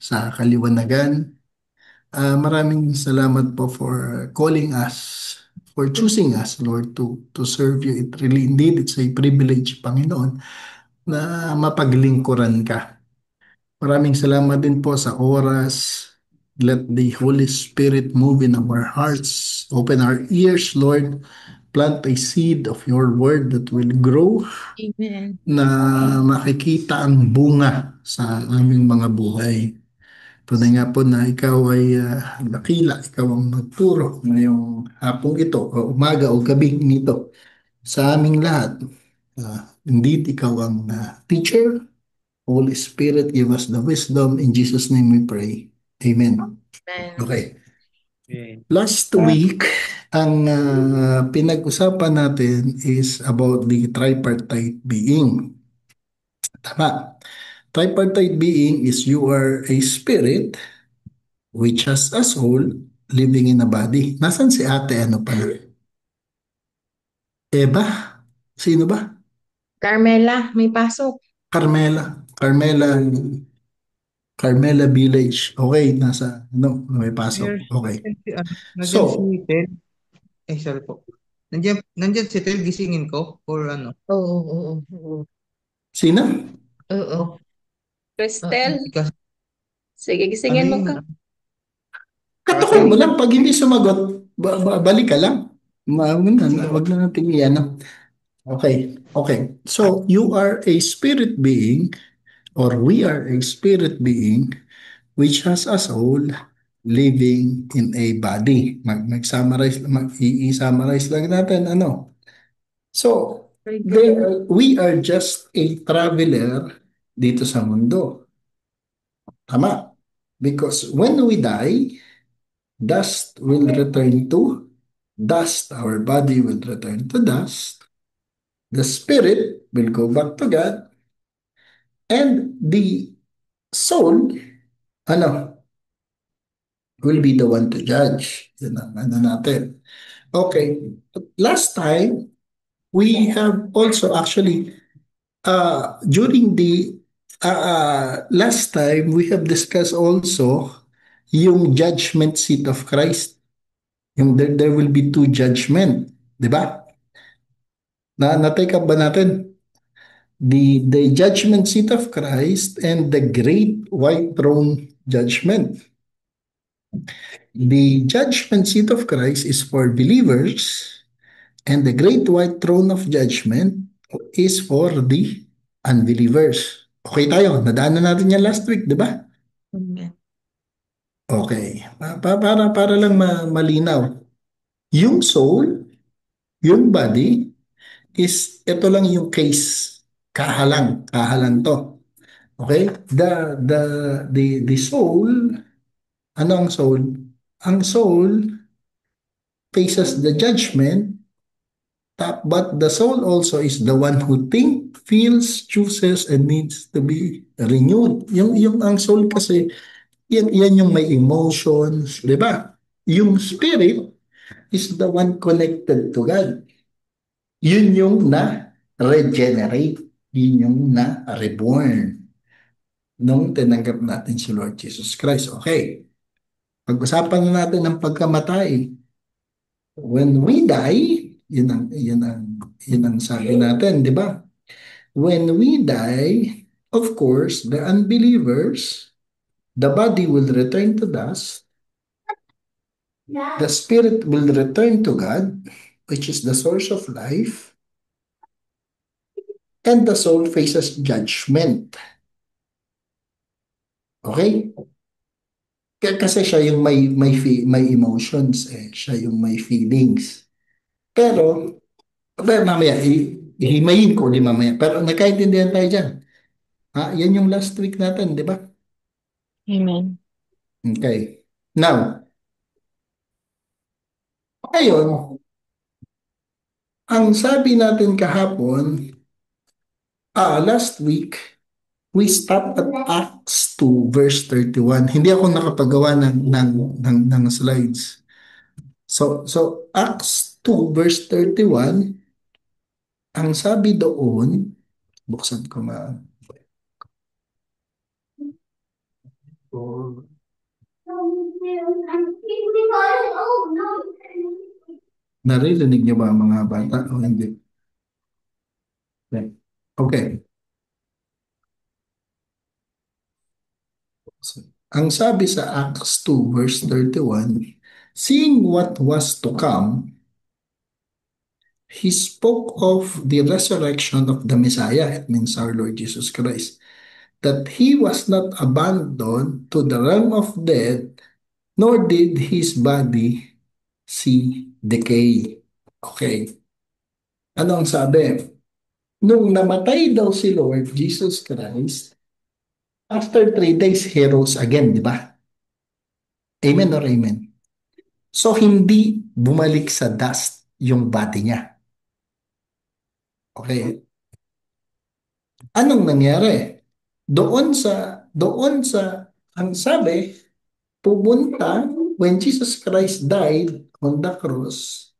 sa kaliwanagan. Maraming salamat po for calling us, for choosing us, Lord, to serve you. It really indeed, it's a privilege, Panginoon, na mapaglingkuran ka. Maraming salamat din po sa oras. Let the Holy Spirit move in our hearts. Open our ears, Lord. Plant a seed of your word that will grow Amen. na makikita ang bunga sa aming mga buhay. Tunay nga po na ikaw ay dakila, ikaw ang magturo ngayong hapong ito o umaga o gabi nito sa aming lahat. Indeed, ikaw ang teacher. Holy Spirit, give us the wisdom. In Jesus' name we pray. Amen. Amen. Okay. Okay. Last week, ang pinag-usapan natin is about the tripartite being. Tama. Tripartite being is you are a spirit which has a soul living in a body. Nasaan si ate ano pala? Eva? Sino ba? Carmela, may pasok. Carmela. Carmela Village. Okay, nasa, ano, may pasok. Mayor, Okay. nandiyan si So, Ted. Sorry po. Nandiyan si Ted, gisingin ko or ano? Oo, oo, oo. sino? Oo. Cristel, Kasi, sige, ano gisingin mo yun? ka. Katukan mo Kanina, lang. Pag hindi sumagot, balik ka lang. sige. Wag na natin iyan. Okay. Okay. So, you are a spirit being or we are a spirit being which has a soul living in a body. I-summarize lang natin ano. So, we are just a traveler dito sa mundo. Tama. Because when we die, dust will return to dust. Our body will return to dust. The spirit will go back to God. And the soul, ano, will be the one to judge. Yun ang ano natin. Okay. Last time, we have also actually, during the last time, we have discussed also yung judgment seat of Christ. Yung there will be two judgment. Di ba? Na-take up ba natin? The judgment seat of Christ and the great white throne judgment. The judgment seat of Christ is for believers, and the great white throne of judgment is for the unbelievers. Okay tayo, nadaanan natin yan last week, di ba? Amen. Okay, para lang malinaw. Yung soul, yung body, ito lang yung case. Kahalang to. Okay? The soul, ano ang soul? Ang soul faces the judgment, but the soul also is the one who think, feels, chooses, and needs to be renewed. Yung ang soul kasi, yan yung may emotions, di ba? Yung spirit is the one connected to God. Yun yung na-regenerate. Yun yung na-reborn nung tinanggap natin si Lord Jesus Christ. Okay. Pag-usapan na natin ang pagkamatay. When we die, yun ang sabi natin, di ba? When we die, of course, the unbelievers, the body will return to dust, the spirit will return to God, which is the source of life, and the soul faces judgment. Okay? Kasi siya yung may emotions eh. Siya yung may feelings. Pero, mamaya, ihimayin ko ulit mamaya. Pero nagkaintindihan tayo dyan. Yan yung last week natin, di ba? Amen. Okay. Now, ngayon, ang sabi natin kahapon, last week, we stopped at Acts 2 verse 31. Hindi ako nakapagawa ng slides. So Acts 2 verse 31, ang sabi doon, buksan ko Naririnig niyo ba mga bata o hindi? Okay. Ang sabi sa Acts 2 verse 31, seeing what was to come, he spoke of the resurrection of the Messiah, it means our Lord Jesus Christ, that he was not abandoned to the realm of death, nor did his body see decay. Okay. Ano ang sabi? Nung namatay daw si Lord Jesus Christ, after 3 days, he rose again, di ba? Amen or amen? So, hindi bumalik sa dust yung body niya. Okay. Anong nangyari? Ang sabi, pumunta, when Jesus Christ died on the cross,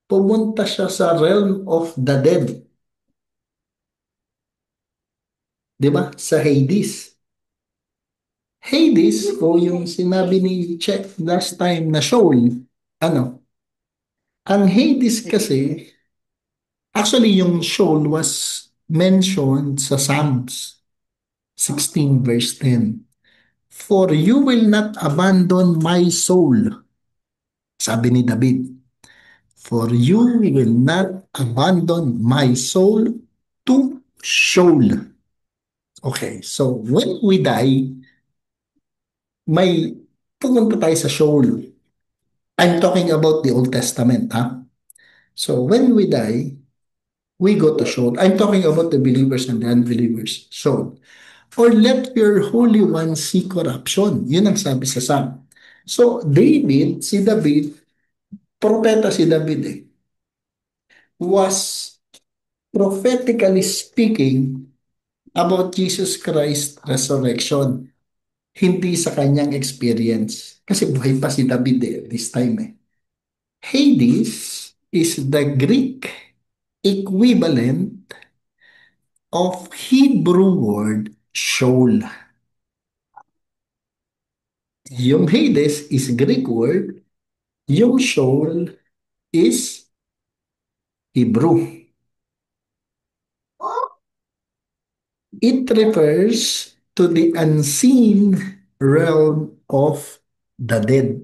pumunta siya sa realm of the dead. Di ba? Sa Hades. Hades, o yung sinabi ni Chet last time na Sheol, ano? Ang Hades kasi, actually yung Sheol was mentioned sa Psalms 16 verse 10. For you will not abandon my soul, sabi ni David. For you will not abandon my soul to Sheol. Okay, so when we die, may pumunta tayo sa Sheol. I'm talking about the Old Testament, ha? So when we die, we go to Sheol. I'm talking about the believers and the unbelievers. Sheol. Or let your Holy One see corruption. Yun ang sabi sa Psalm. So si David, propeta si David was prophetically speaking about Jesus Christ's resurrection. Hindi sa kanyang experience. Kasi buhay pa si David this time Hades is the Greek equivalent of Hebrew word Sheol. Yung Hades is Greek word, yung Sheol is Hebrew. It refers to the unseen realm of the dead.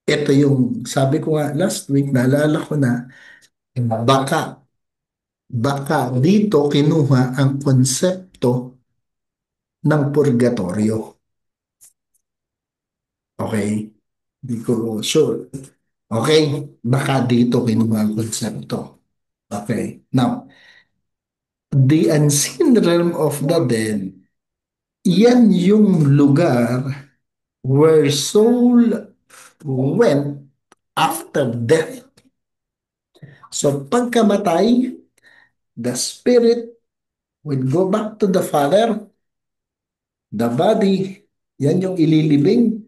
Ito yung sabi ko nga last week, naalala ko na, baka dito kinuha ang konsepto ng purgatorio. Okay? Hindi ko sure. Okay? Baka dito kinuha ang konsepto. Okay. Now, the unseen realm of the dead, yan yung lugar where soul went after death. So, pagkamatay, the spirit will go back to the Father. The body, yan yung ililibing.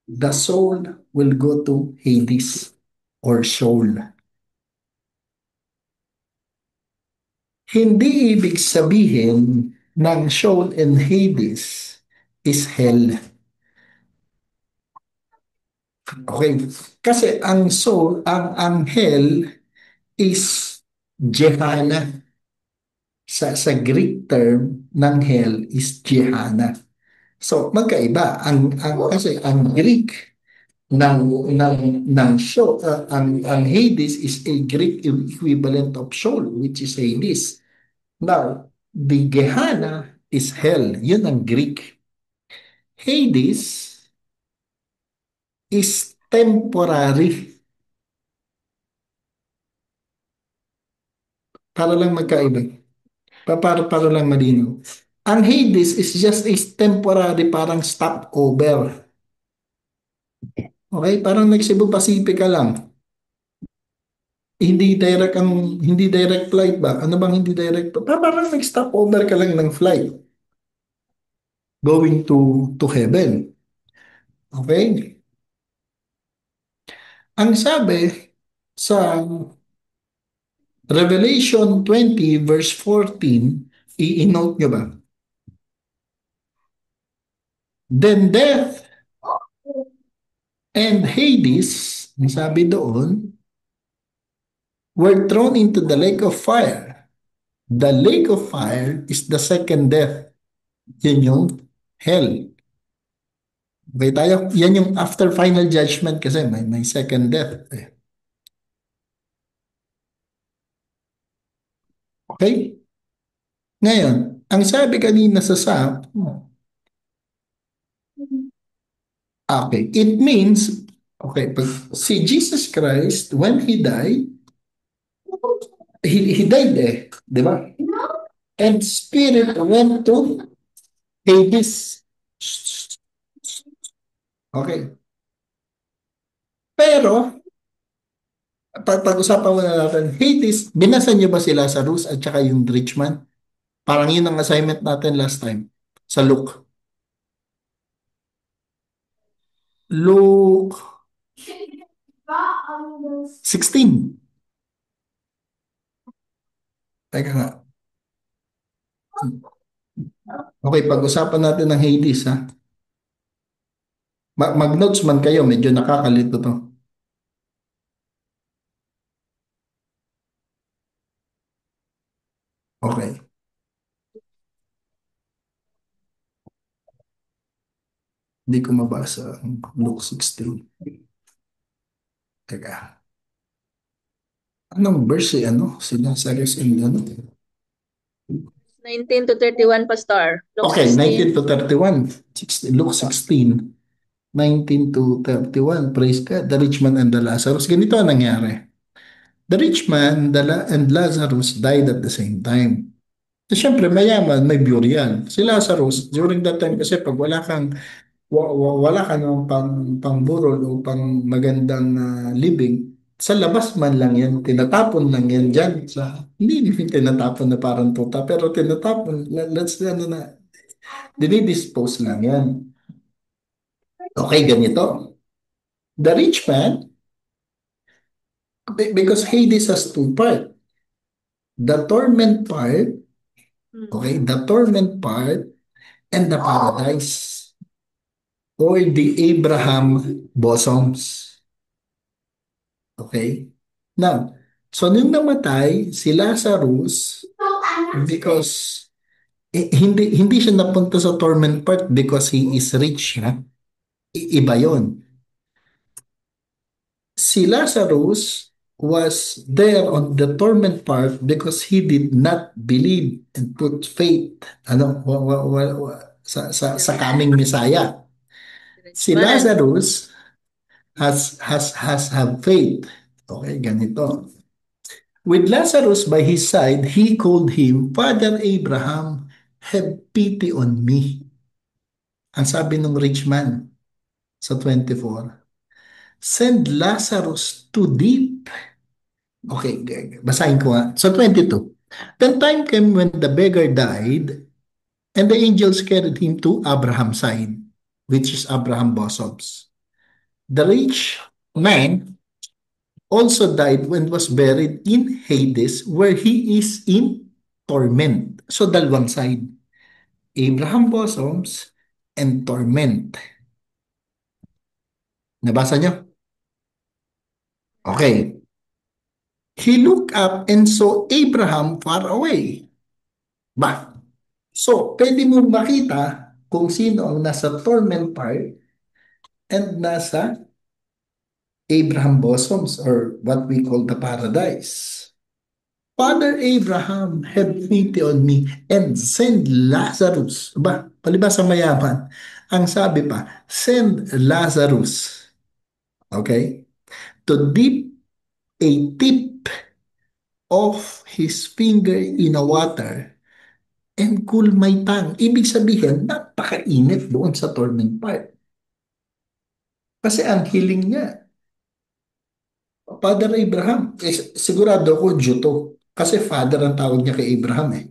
The soul will go to Hades or Sheol. Hindi ibig sabihin ng Sheol and Hades is hell. Okay? Kasi ang soul, ang hell is Gehenna. Sa Greek term ng hell is Gehenna. So magkaiba kasi ang Greek ng Sheol, ang Hades is a Greek equivalent of Sheol, which is Hades. Now, the Gehenna is hell. Yun ang Greek. Hades is temporary. Para lang magkaiba. Para lang malinaw. Ang Hades is just a temporary parang stopover. Okay? Parang nag-Cebu Pacific ka lang. Hindi direct flight ba? Ano bang hindi direct? Parang nag-stopover ka lang ng flight going to heaven. Okay? Ang sabi sa Revelation 20 verse 14, i-note nyo ba? Then death and Hades, ang sabi doon, were thrown into the lake of fire. The lake of fire is the second death. Yun yung hell. Okay tayo? Yan yung after final judgment kasi may second death. Okay? Ngayon, ang sabi kanina sa SAP, okay, it means, okay, pag si Jesus Christ, when He died, He died di ba? And spirit went to Hades. Okay. Pero, pag-usapan muna natin, Hades, binasa niyo ba si Lazarus at saka yung rich man? Parang yun ang assignment natin last time sa Luke. Luke 16. Teka nga. Okay, pag-usapan natin ng Hades ha. Mag-notes man kayo, medyo nakakalito to. Okay. Hindi ko mabasa ang Luke 16. Teka. Anong verse ano? Sinasagas in ano? 19 to 31, Pastor. Luke Okay, 19 16. to 31. Luke 16. 19 to 31. Praise God. The rich man and the Lazarus. Ganito ang nangyari. The rich man and Lazarus died at the same time. So, syempre, mayaman, may burial. Si Lazarus, during that time kasi pag wala ka naman pang burol o pang magandang living, sa labas man lang yan, tinatapon lang yan dyan. Hindi naman tinatapon na parang tuta, pero tinatapon, ano na, dinidispose lang yan. Okay, ganito. The rich man, because Hades has two parts. The torment part, okay, the torment part, and the paradise, or the Abraham bosoms. Okay? Now, so nung namatay si Lazarus, because hindi siya napunta sa torment part because he is rich, ha? Iba yon. Si Lazarus was there on the torment part because he did not believe and put faith sa coming Messiah. Si Man. Lazarus has have faith. Okay, ganito. With Lazarus by his side, he called him, Father Abraham, have pity on me. Ang sabi ng rich man sa 24, send Lazarus to deep. Okay, basahin ko nga. Sa 22, then time came when the beggar died, and the angels carried him to Abraham's side, which is Abraham bosoms. The rich man also died when was buried in Hades, where he is in torment. So, dalawang side. Abraham bosoms and torment. Nabasa niyo? Okay. He looked up and saw Abraham far away. Ba? So, pwede mo makita kung sino ang nasa torment part and nasa Abraham bosoms or what we call the paradise. Father Abraham, have pity on me and send Lazarus. Ba, palibasa mayaman. Ang sabi pa, send Lazarus. Okay? To dip a tip of his finger in a water and cool my tongue. Ibig sabihin, napakainit doon sa torment part. Kasi ang hiling niya, Father Abraham, sigurado ko Juto. Kasi father ang tawag niya kay Abraham eh.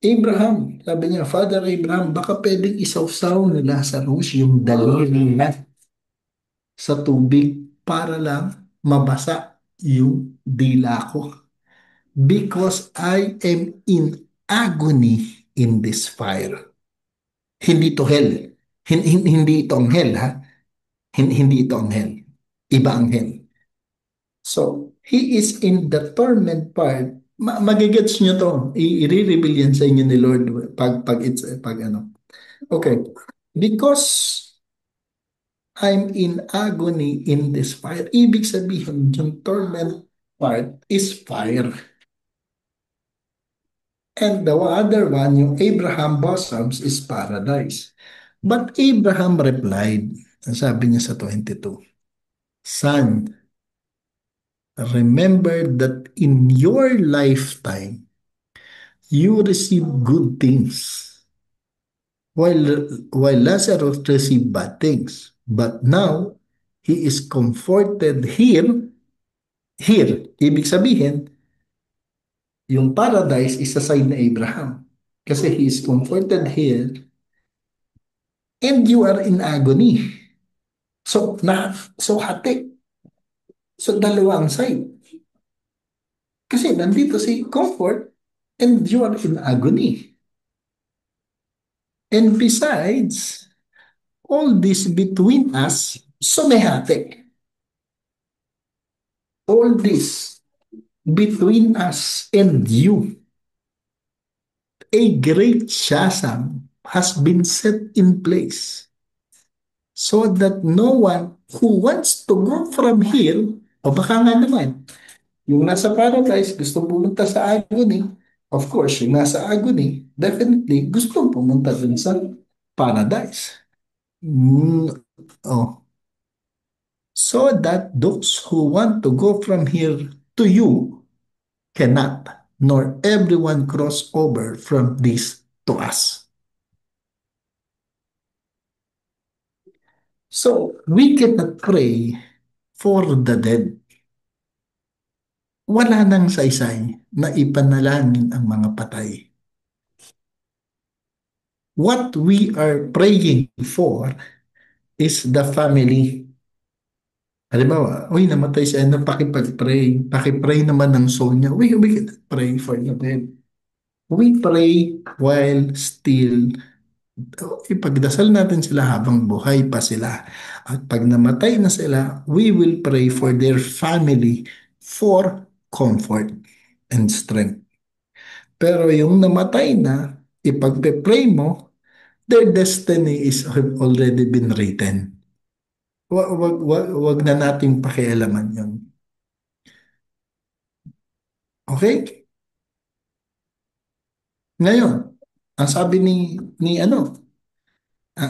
Abraham, sabi niya, Father Abraham, baka pwedeng isawsaw ni Lazarus yung daliri niya sa tubig para lang mabasa yung dila ko. Because I am in agony in this fire. Hindi to hell. Hindi ito anghel, ha? Hindi ito anghel. Iba anghel. So, he is in the torment part. Magigets nyo to. I-reveal yan sa inyo ni Lord pag ano. Okay. Because I'm in agony in this fire. Ibig sabihin, yung torment part is fire. And the other one, yung Abraham bosoms, is paradise. But Abraham replied, ang sabi niya sa 22, Son, remember that in your lifetime, you receive good things, while Lazarus received bad things. But now, he is comforted here. Ibig sabihin, yung paradise is sa side na Abraham. Kasi he is comforted here and you are in agony. So hati. So dalawa ang side. Kasi nandito si comfort and you are in agony. And besides, all this between us, so may hati. All this between us and you, a great chasm has been set in place so that no one who wants to go from here, o baka nga naman, yung nasa paradise gusto pumunta sa agony, of course, yung nasa agony, definitely gusto pumunta dun sa paradise. Oh. So that those who want to go from here to you cannot, nor everyone cross over from this to us. So we cannot pray for the dead. Wala nang saysay na ipanalangin ang mga patay. What we are praying for is the family. Halimbawa, uy, namatay si ano, pakipag-pray. Pakipray naman ng soul niya. We cannot pray for the dead. We pray while still ipagdasal natin sila habang buhay pa sila. At pag namatay na sila, we will pray for their family for comfort and strength. Pero yung namatay na, ipagpe-pray mo, their destiny is already been written. Wag na nating pakialaman yun. Okay? Ngayon, ang sabi ni ano,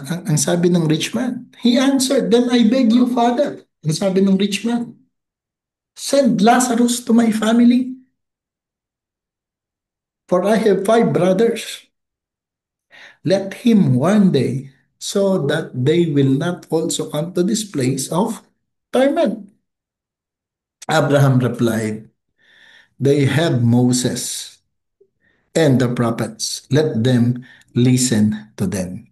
ang sabi ng rich man, he answered, then I beg you, Father. Ang sabi ng rich man, send Lazarus to my family, for I have 5 brothers. Let him one day, so that they will not also come to this place of torment. Abraham replied, they have Moses and the prophets. Let them listen to them.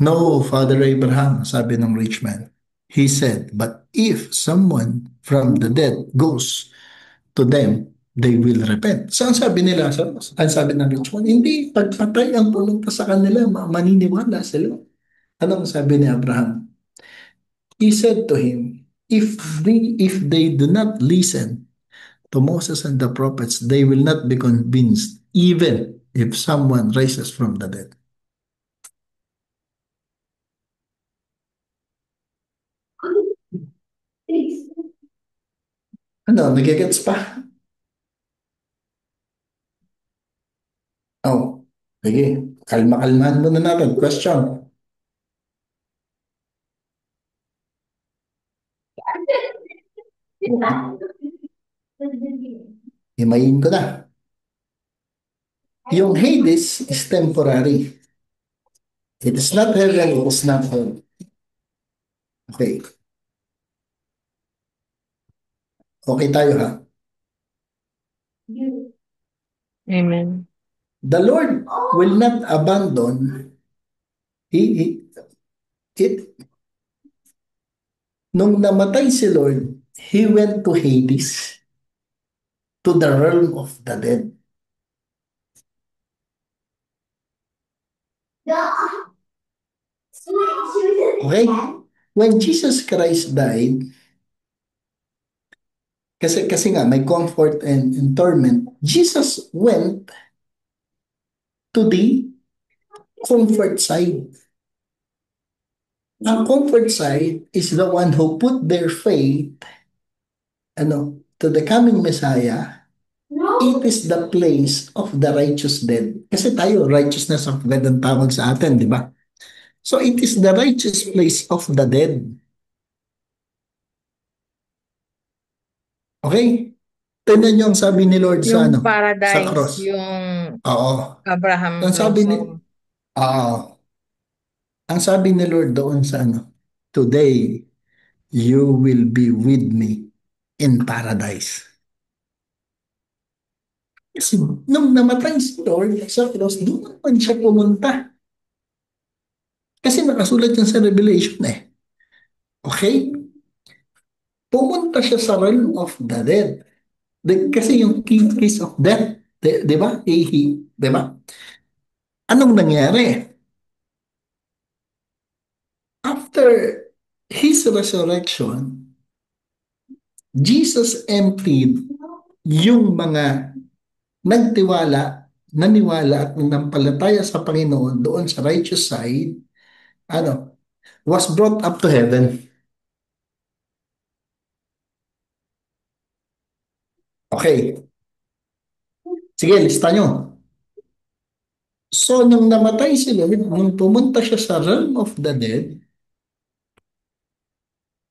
No, Father Abraham, sabi ng rich man. He said, but if someone from the dead goes to them, they will repent. So ang sabi nila, ang sabi ng rich man, hindi, pagpatay ang pumunta sa kanila, maniniwala sila. Anong sabi ni Abraham? He said to him, if they do not listen to Moses and the prophets, they will not be convinced, even if someone rises from the dead. Ano, nagigets pa? Oh, sige. Kalma-kalmahan muna natin. Question. Himayin ko na. Yung Hades is temporary. It is not heaven, it is not hell. Okay. Okay tayo ha. Amen. The Lord will not abandon. It, nung namatay si Lord, He went to Hades, to the realm of the dead. Okay? When Jesus Christ died, kasi nga may comfort and torment, Jesus went to the comfort side. Ang comfort side is the one who put their faith to the coming Messiah. It is the place of the righteous dead. Kasi tayo, righteousness of God ang tawag sa atin, di ba? So it is the righteous place of the dead. Okay? Tingnan niyo ang sabi ni Lord sa Yung sa paradise, cross. yung Oo. Abraham Ang sabi ni blossom. Oo. Ang sabi ni Lord doon sa today you will be with me in paradise. Kasi nung namatay si Lord sa cross, doon naman siya pumunta. Kasi nakasulat yan sa Revelation eh. Okay? Pumunta siya sa realm of the dead. Kasi yung case of death, di ba? Di ba? Anong nangyari? After his resurrection, Jesus emptied yung mga naniwala at nanampalataya sa Panginoon doon sa righteous side, was brought up to heaven. Okay. Sige, lista nyo. So, nung namatay si Lord, nung pumunta siya sa realm of the dead,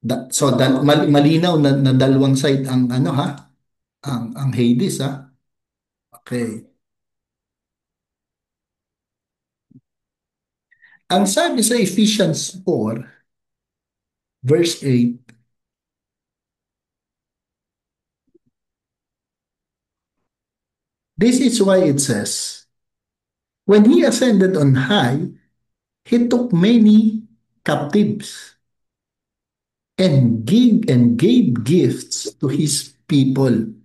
malinaw na dalawang side ang ang Hades ha. Okay. Ang sabi sa Ephesians 4 verse 8, this is why it says, when he ascended on high, he took many captives and gave gifts to his people.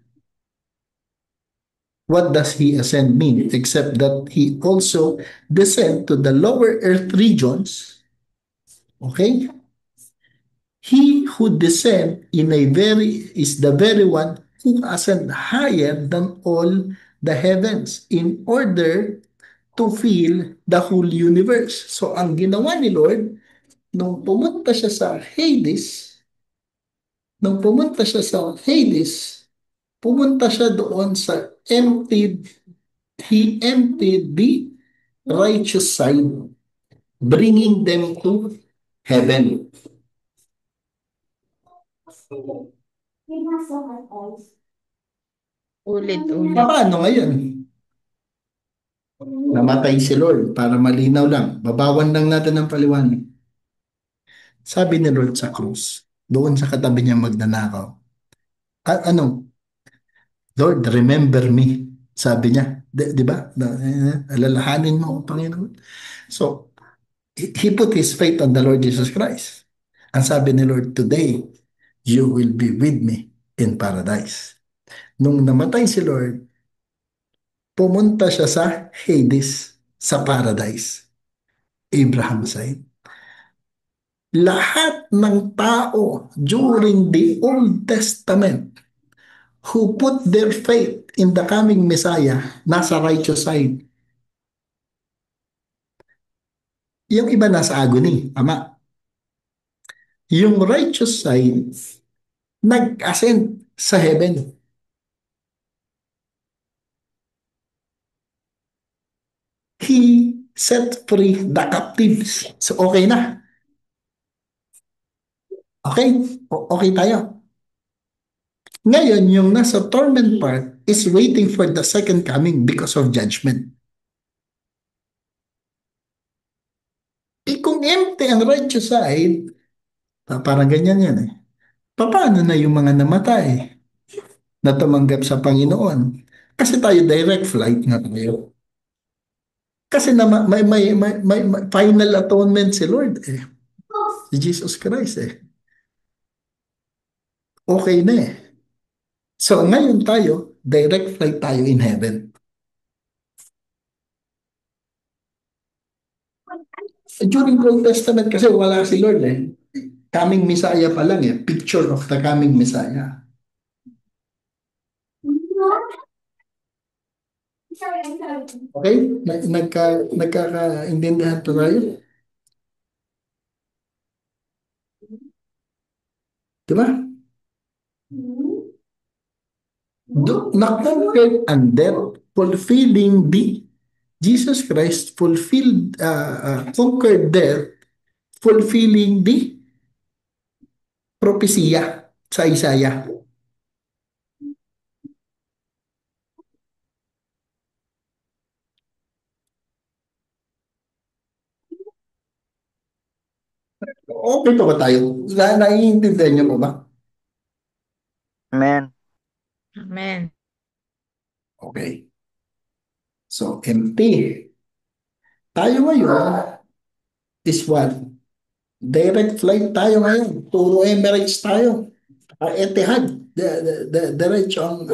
What does he ascend mean? Except that he also descend to the lower earth regions. Okay? He who descend is the very one who ascend higher than all the heavens in order to fill the whole universe. So ang ginawa ni Lord, nung pumunta siya sa Hades, pumunta siya doon sa he emptied the righteous side, bringing them to heaven. Ulit-ulit. Paano ngayon? Namatay si Lord para malinaw lang. Babawan lang natin ng paliwanag. Sabi ni Lord sa krus, doon sa katabi niya magnanakaw, ano, Lord, remember me. Sabi niya, di ba? Alalahanin mo, Panginoon. So, he put his faith on the Lord Jesus Christ. Ang sabi ni Lord, today, you will be with me in paradise. Nung namatay si Lord, pumunta siya sa Hades, sa paradise. Abraham side. Lahat ng tao during the Old Testament who put their faith in the coming Messiah, nasa righteous side. Yung iba nasa agony, ama. Yung righteous side, nag-ascend sa heaven. He set free the captives. So okay na. Okay? Okay tayo. Ngayon, yung nasa torment part is waiting for the second coming because of judgment. Kung empty ang righteous side, parang ganyan yan eh. Paano na yung mga namatay na tumanggap sa Panginoon? Kasi tayo direct flight nga tayo. Kasi na may final atonement si Lord eh. Si Jesus Christ eh. Okay na eh. So ngayon tayo, direct flight tayo in heaven. During Old Testament kasi wala si Lord eh. Coming Messiah pa lang eh. Picture of the coming Messiah. Okay? Nagkakaintindihan pa tayo? Di ba? Na-conquered and death, fulfilling the Jesus Christ fulfilled, conquered death, fulfilling the propesya sa Isaiah. Okay pa ba tayo? Naiintindihan niyo po ba? Amen. Amen. Okay. So, empty. Tayo ngayon is what? Direct flight tayo ngayon. Puro Emirates tayo. Etihad. Diretso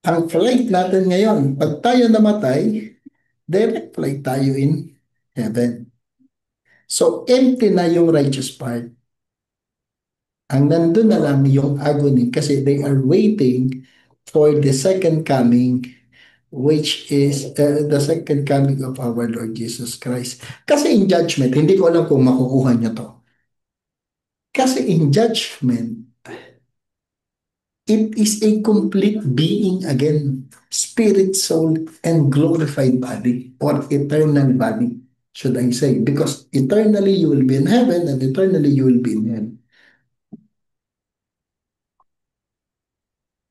ang flight natin ngayon. Pag tayo namatay, direct flight tayo in heaven. So, empty na yung righteous part. Ang nandun na lang yung agony kasi they are waiting for the second coming, which is the second coming of our Lord Jesus Christ. Kasi in judgment, hindi ko alam kung makukuha niyo to. Kasi in judgment, it is a complete being again, spirit, soul, and glorified body or eternal body, should I say. Because eternally you will be in heaven and eternally you will be in hell.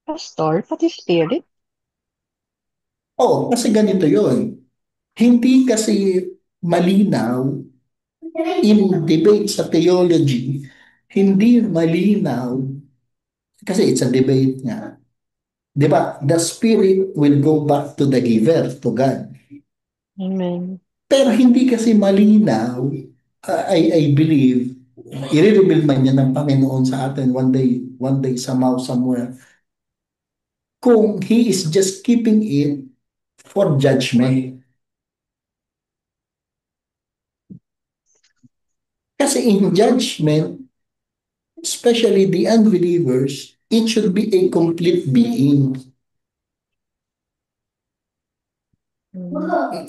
Pastor, pati spirit? Oh, kasi ganito yon. Hindi kasi malinaw in debate sa theology, hindi malinaw kasi it's a debate nga. Di ba? The spirit will go back to the giver, to God. Amen. Pero hindi kasi malinaw, I believe, i-reveal man yan ng Panginoon sa atin one day somehow, somewhere, kung He is just keeping it for judgment. Kasi in judgment, especially the unbelievers, it should be a complete being.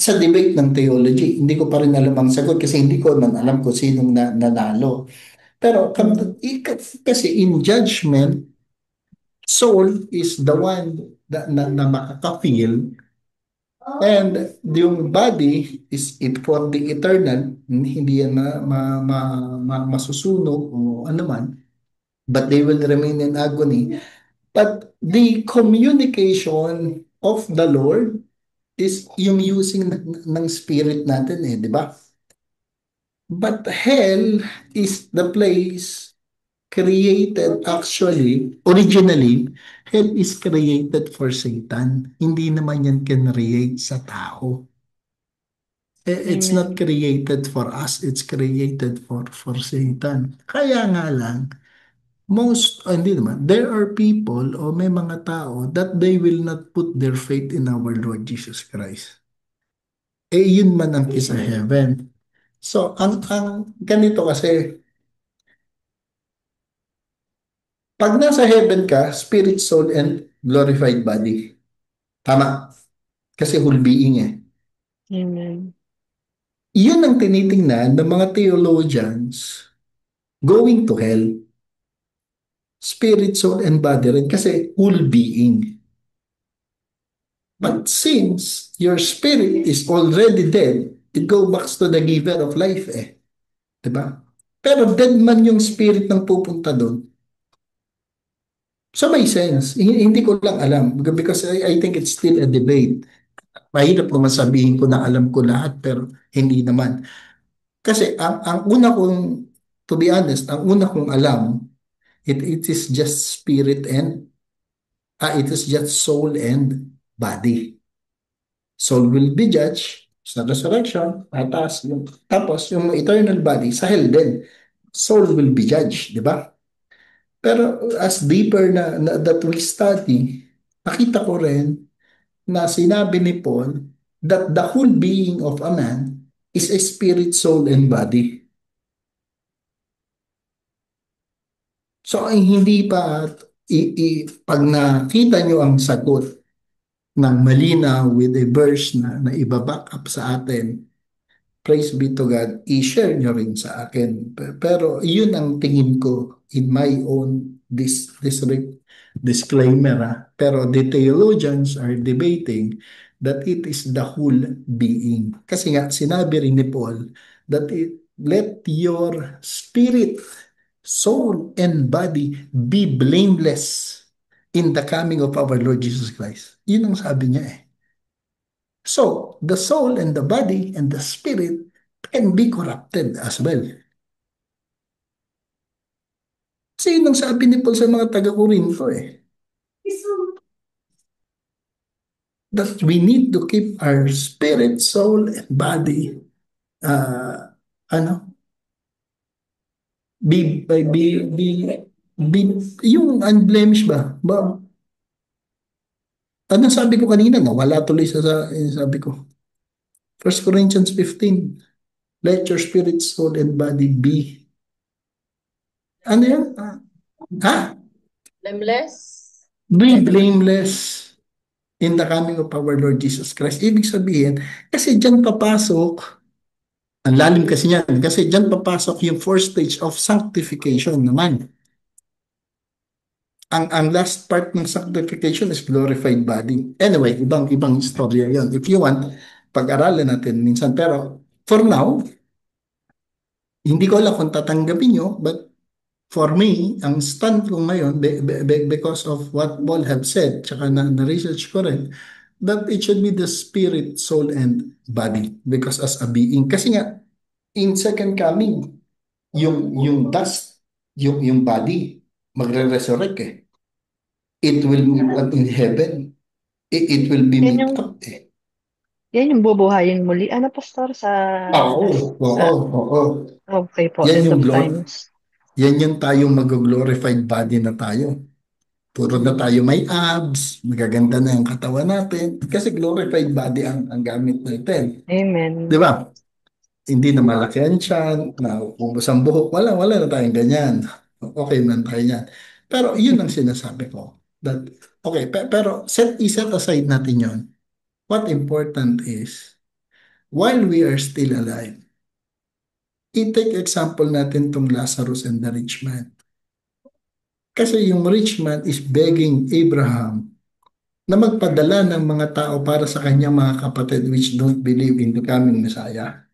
Sa debate ng theology, hindi ko pa rin alam ang sagot kasi hindi ko man alam kung sinong nanalo. Pero kasi in judgment, soul is the one na makaka-feel and yung body is it for the eternal, hindi yan masusunog o ano man, but they will remain in agony. But the communication of the Lord is yung using ng spirit natin eh, di ba? But hell is the place created actually, originally, hell is created for Satan. Hindi naman yan create sa tao. It's not Amen. created for us, it's created for Satan. Kaya nga lang, hindi naman, there are people o may mga tao that they will not put their faith in our Lord Jesus Christ. Yun man ang isa heaven. So, ang ganito kasi, pag nasa heaven ka, spirit, soul, and glorified body. Tama. Kasi whole being eh. Amen. Iyon ang tinitingnan ng mga theologians going to hell. Spirit, soul, and body rin kasi whole being. But since your spirit is already dead, it go back to the giver of life eh. Diba? Pero dead man yung spirit ng pupunta doon. So may sense. Hindi ko lang alam because I think it's still a debate. Mahirap naman sabihin ko na alam ko lahat pero hindi naman. Kasi ang una kong, to be honest, ang una kong alam, it is just spirit and, it is just soul and body. Soul will be judged sa resurrection, tapos yung eternal body sa hell din. Soul will be judged, di ba? Pero as deeper that we study, nakita ko rin na sinabi ni Paul that the whole being of a man is a spirit, soul, and body. So, ay hindi pa, pag nakita nyo ang sagot ng malinaw with a verse na ibaback up sa atin, praise be to God, i-share nyo rin sa akin. Pero yun ang tingin ko in my own disclaimer. Pero the theologians are debating that it is the whole being. Kasi nga, sinabi rin ni Paul that let your spirit, soul, and body be blameless in the coming of our Lord Jesus Christ. Yun ang sabi niya eh. So, the soul and the body and the spirit can be corrupted as well. Kasi yun ang sabi ni Paul sa mga taga-Corinto eh. That we need to keep our spirit, soul, and body uh, ano, be, yung unblemished ba? Ano sabi ko kanina? Nawala tuloy sabi ko. 1 Corinthians 15, let your spirit, soul, and body be. Ano yan? Ha? Blameless. Be blameless in the coming of our Lord Jesus Christ. Ibig sabihin, kasi dyan papasok, ang lalim kasi yan, kasi dyan papasok yung first stage of sanctification naman. Ang last part ng sanctification is glorified body. Anyway, ibang istorya yon. If you want, pag-aralan natin minsan. Pero for now, hindi ko alam kung tatanggapin nyo, but for me, ang stand ko ngayon, because of what Paul have said, tsaka na-research ko rin, that it should be the spirit, soul, and body. Because as a being, kasi nga, in second coming, yung dust, yung body, magre-resurrect eh. It will be in heaven. It will be Yan made yung, up eh. yan yung bubuhayin muli. Ano, Pastor, sa last, Oo, oo, oo. okay po, Yan end yung of glory. times. Yan yung tayong mag-glorified body na tayo. Puro na tayo may abs, magaganda na yung katawan natin. Kasi glorified body ang gamit natin. Di Amen. ba? Hindi na malaki ang tiyan, na ubos ang buhok. Wala na tayong ganyan. Okay man tayo yan. Pero yun ang sinasabi ko. That, okay, pero iset aside natin yon. What important is, while we are still alive, i-take example natin tong Lazarus and the rich man. Kasi yung rich man is begging Abraham na magpadala ng mga tao para sa kanyang mga kapatid which don't believe in the coming Messiah.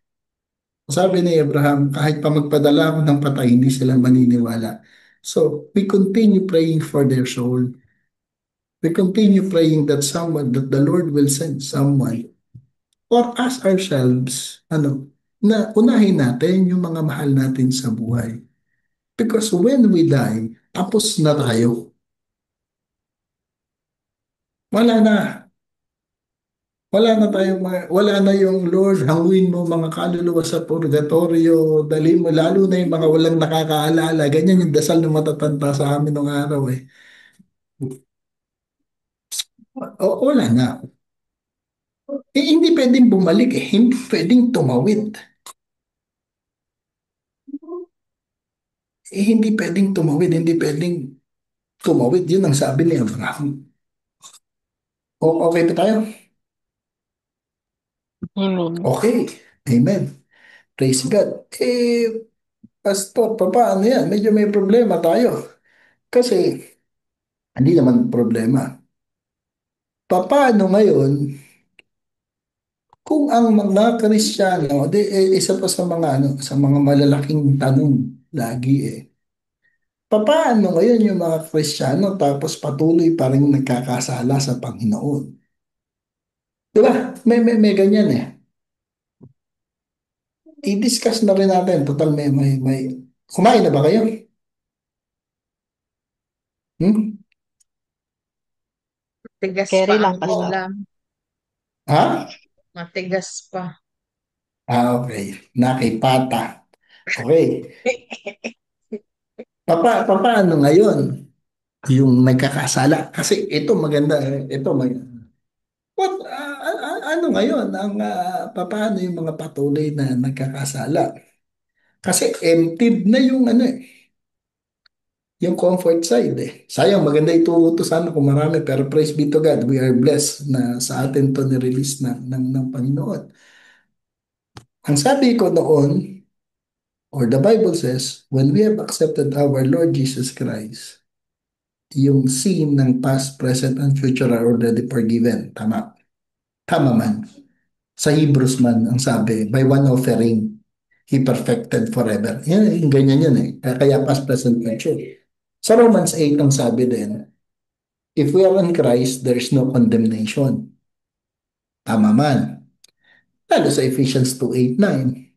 Sabi ni Abraham, kahit pa magpadala ako ng patay, hindi sila maniniwala. So, we continue praying for their soul. We continue praying that the Lord will send someone or us ourselves, na unahin natin yung mga mahal natin sa buhay. Because when we die, tapos na tayo. Wala na. Wala na yung Lord, hanguin mo mga kaluluwa sa purgatorio, dali mo, lalo na yung mga walang nakakaalala. Ganyan yung dasal na matatanda sa amin nung araw eh. Wala na. Hindi pwedeng bumalik eh. Hindi pwedeng tumawid. Hindi pwedeng tumawid. Hindi pwedeng tumawid. Yun ang sabi ni Abraham. Okay pa tayo? Amen. Okay. Amen. Praise God. Pastor, paano yan? Medyo may problema tayo. Kasi, hindi naman problema. Paano ngayon kung ang mga Kristiyano, isa pa sa mga sa mga malalaking tanong lagi eh. Paano ngayon yung mga Kristiyano tapos patuloy pa rin nagkakasala sa Panginoon? Di ba? May ganyan eh. I-discuss na rin natin. Total may. Kumain na ba kayo? Hmm? Matigas pa Carry lang, ang Pastor. ulam. Ha? Matigas pa. Okay. Nakipata. Okay. Paano ngayon yung nagkakasala? Kasi ito maganda. Ito maganda. Ano papaano ngayon papaano yung mga patuloy na nagkakasala? Kasi emptied na yung ano eh, yung comfort side eh. Sayang, maganda ituro to sana kung marami, pero praise be to God, we are blessed na sa atin to ni-release ng Panginoon. Ang sabi ko noon, or the Bible says, when we have accepted our Lord Jesus Christ, yung sin ng past, present, and future are already forgiven. Tama. Tama man. Sa Hebrews man, ang sabi, by one offering, He perfected forever. Yan, yung ganyan yun eh. Kaya past, present, future. Sa Romans 8, ang sabi din, if we are in Christ, there is no condemnation. Tama man. Lalo sa Ephesians 2:8-9.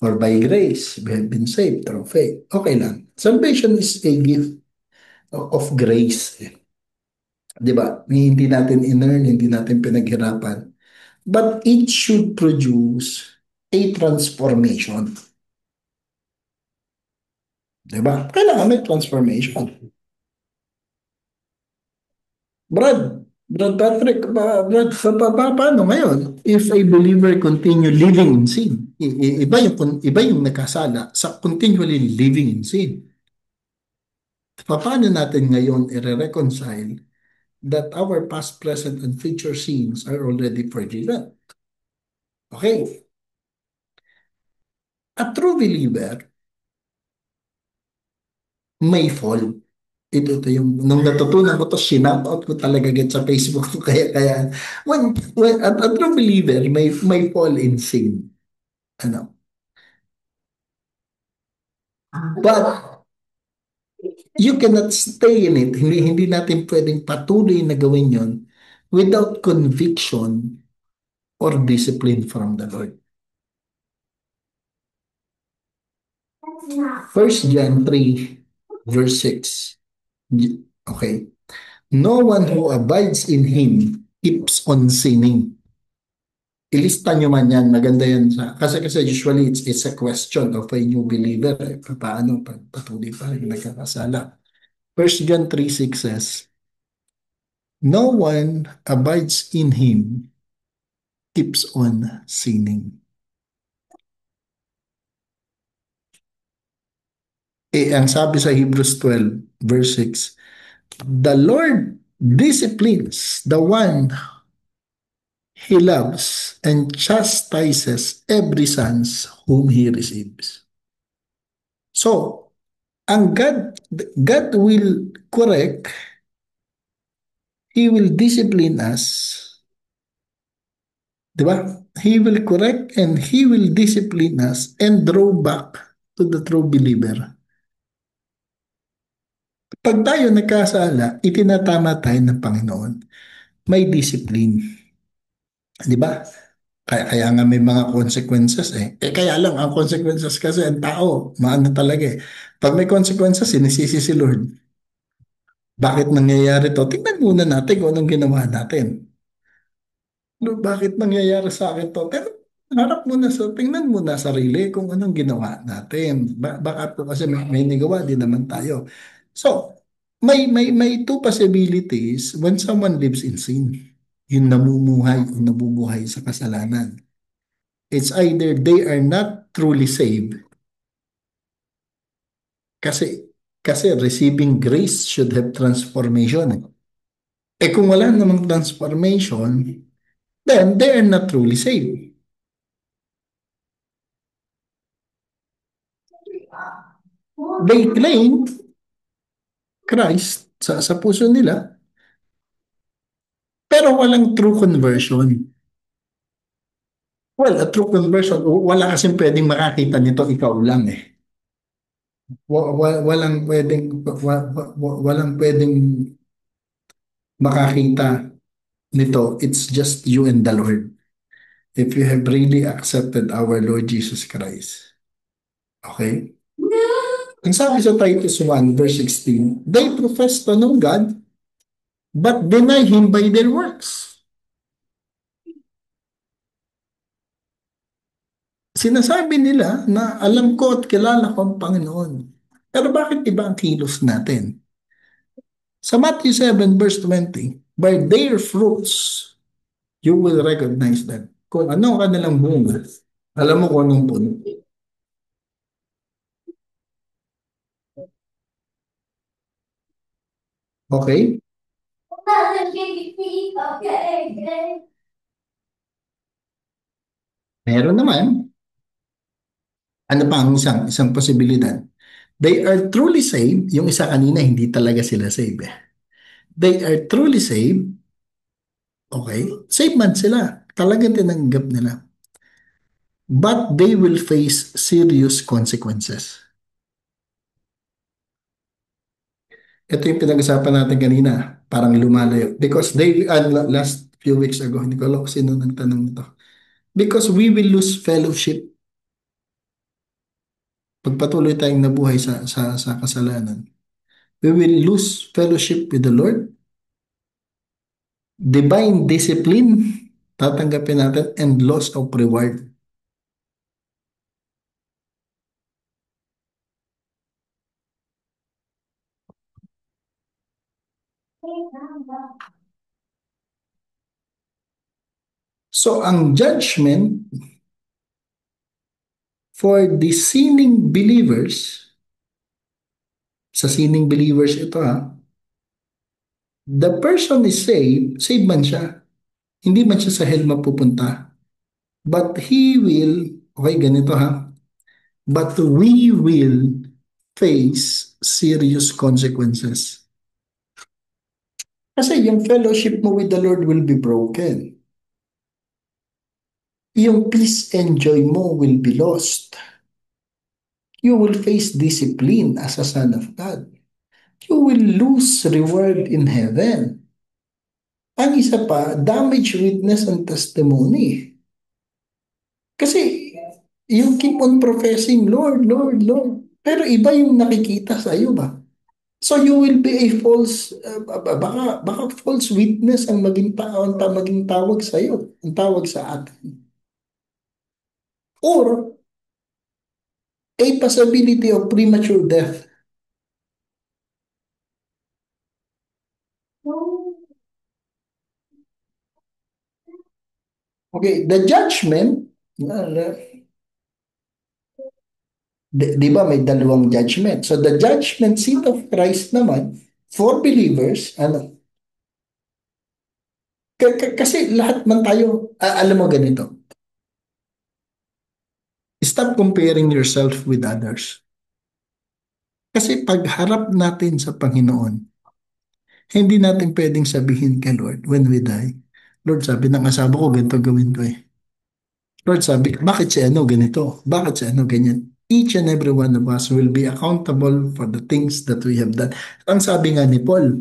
For by grace, we have been saved through faith. Okay lang. Salvation is a gift of grace. Di ba? Hindi natin in-earn, hindi natin pinaghirapan. But it should produce a transformation. Di ba? Kailangan may transformation. Brad Patrick, paano ngayon? If a believer continue living in sin, iba yung nakasala sa continually living in sin. Paano natin ngayon i-reconcile that our past, present, and future sins are already forgiven? Okay. A true believer may fall. Ito yung, nung natutunan ko to, shinout ko talaga agad sa Facebook ko. Kaya, a true believer may fall in sin. Ano? But, you cannot stay in it. Hindi natin pwedeng patuloy na gawin yon without conviction or discipline from the Lord. 1 John 3, verse 6. Okay. No one who abides in Him keeps on sinning. Ilista nyo man yan, maganda yan. Kasi usually it's a question of a new believer. Paano patuloy pa rin nagkakasala. 1 John 3:6 says, no one abides in Him keeps on sinning. Ang sabi sa Hebrews 12, verse 6, the Lord disciplines the one He loves and chastises every son whom He receives. So, God will correct, He will discipline us. Diba? He will correct and He will discipline us and draw back to the true believer. Pag tayo nagkasala, itinatama tayo ng Panginoon. May discipline. Di ba? Kaya nga may mga consequences eh. Kaya lang, ang consequences kasi ang tao, maano talaga eh. Pag may consequences, sinisisi si Lord. Bakit nangyayari to? Tingnan muna natin kung anong ginawa natin. Lord, bakit nangyayari sa akin to? Pero tingnan muna sarili kung anong ginawa natin. Baka po kasi may nagawa din naman tayo. So, may two possibilities when someone lives in sin. Yung nabubuhay sa kasalanan. It's either they are not truly saved kasi receiving grace should have transformation. Kung wala namang transformation, then they are not truly saved. They claim Christ sa puso nila, pero walang true conversion. Well, a true conversion, wala kasing pwedeng makakita nito, ikaw lang eh. Walang pwedeng makakita nito. It's just you and the Lord. If you have really accepted our Lord Jesus Christ. Okay? Ang sabi sa Titus 1 verse 16, they profess to know God, but deny Him by their works. Sinasabi nila na alam ko at kilala ko ang Panginoon. Pero bakit iba ang kilos natin? Sa Matthew 7 verse 20, by their fruits You will recognize them. Kung ano ang kanilang bunga, alam mo kung anong puno. Okay? Meron naman, ano pa ang isang posibilidad? They are truly saved. Yung isa kanina, hindi talaga sila saved eh. They are truly saved. Okay? Saved man sila. Talagang tinanggap nila. But they will face serious consequences. Ito yung pinag-usapan natin kanina. Parang lumalayo. Because last few weeks ago, hindi ko alam kung sino nagtanong nito. Because we will lose fellowship pagpatuloy tayong nabuhay sa kasalanan. We will lose fellowship with the Lord. Divine discipline, tatanggapin natin, and loss of reward. So, ang judgment for the sinning believers, sa sinning believers ito the person is saved man siya. Hindi man siya sa hell mapupunta. But he will, okay, ganito but we will face serious consequences. Kasi yung fellowship mo with the Lord will be broken. Yung peace and joy mo will be lost. You will face discipline as a son of God. You will lose reward in heaven. Ang isa pa, damage witness and testimony. Kasi you keep on professing, Lord, Lord, Lord. Pero iba yung nakikita sa iyo ba? So you will be a false, baka false witness ang maging tawag sa iyo, ang tawag sa atin. Or a possibility of premature death. Okay, the judgment, di ba may dalawang judgment? So the judgment seat of Christ naman for believers, kasi lahat man tayo, alam mo ganito, stop comparing yourself with others. Kasi pagharap natin sa Panginoon, hindi natin pwedeng sabihin kay Lord when we die, Lord, sabi ng asawa ko, ganito gawin ko eh. Lord, sabi, bakit si ano ganito? Bakit si ano ganyan? Each and every one of us will be accountable for the things that we have done. Ang sabi nga ni Paul,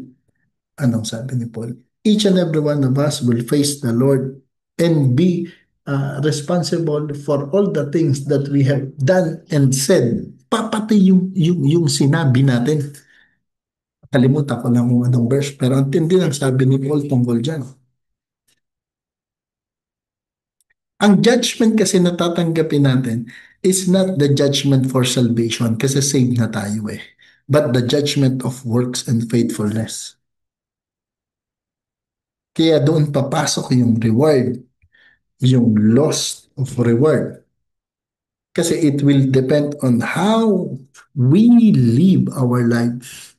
anong sabi ni Paul? Each and every one of us will face the Lord and be responsible for all the things that we have done and said. Pati yung sinabi natin. Kalimutan ko lang kung anong verse, pero ang tindi ng sabi ni Paul tungkol dyan. Ang judgment kasi natatanggapin natin is not the judgment for salvation kasi saved na tayo eh. But the judgment of works and faithfulness. Kaya doon papasok yung reward, yung loss of reward. Kasi it will depend on how we live our life.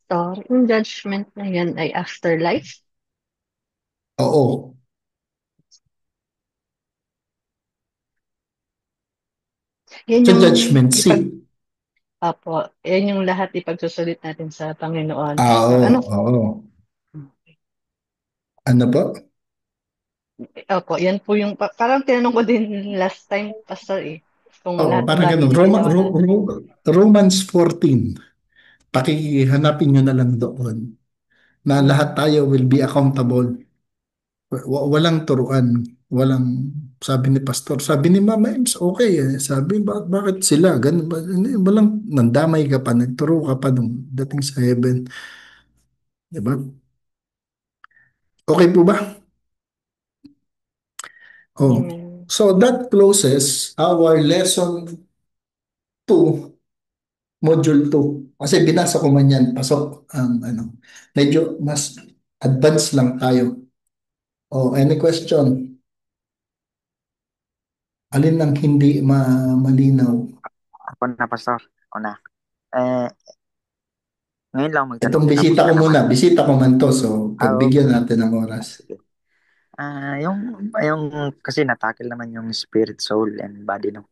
So, yung judgment na yan ay afterlife. Oo. Yan Sa yung judgment seat. Apo, yan yung lahat ipagsusulit natin sa Panginoon. Oo, Ano? oo. Ano po? Opo, yan po yung, parang tinanong ko din last time, Pastor eh, kung Oo, lahat parang ba ganun. ginawa na. Romans 14. Pakihanapin nyo na lang doon na lahat tayo will be accountable. Walang turuan. Walang, sabi ni Pastor, sabi ni Mama Ems, okay eh. Sabi, bakit sila? Ganun ba? Walang, nandamay ka pa, nagturo ka pa nung dating sa heaven. Diba? Okay po ba? Oh. Amen. So that closes our lesson 2, module 2. Kasi binasa ko man yan, pasok ang medyo mas Advance lang tayo. Oh, any question? Alin ang hindi malinaw? Ako na, Pastor. Ako na. Eh, ngayon lang magtanong, Itong tapos bisita ka ko naman. muna. Bisita ko man to. So, Okay. pagbigyan natin ng oras. Sige. Yung kasi natakil naman yung spirit, soul, and body, no?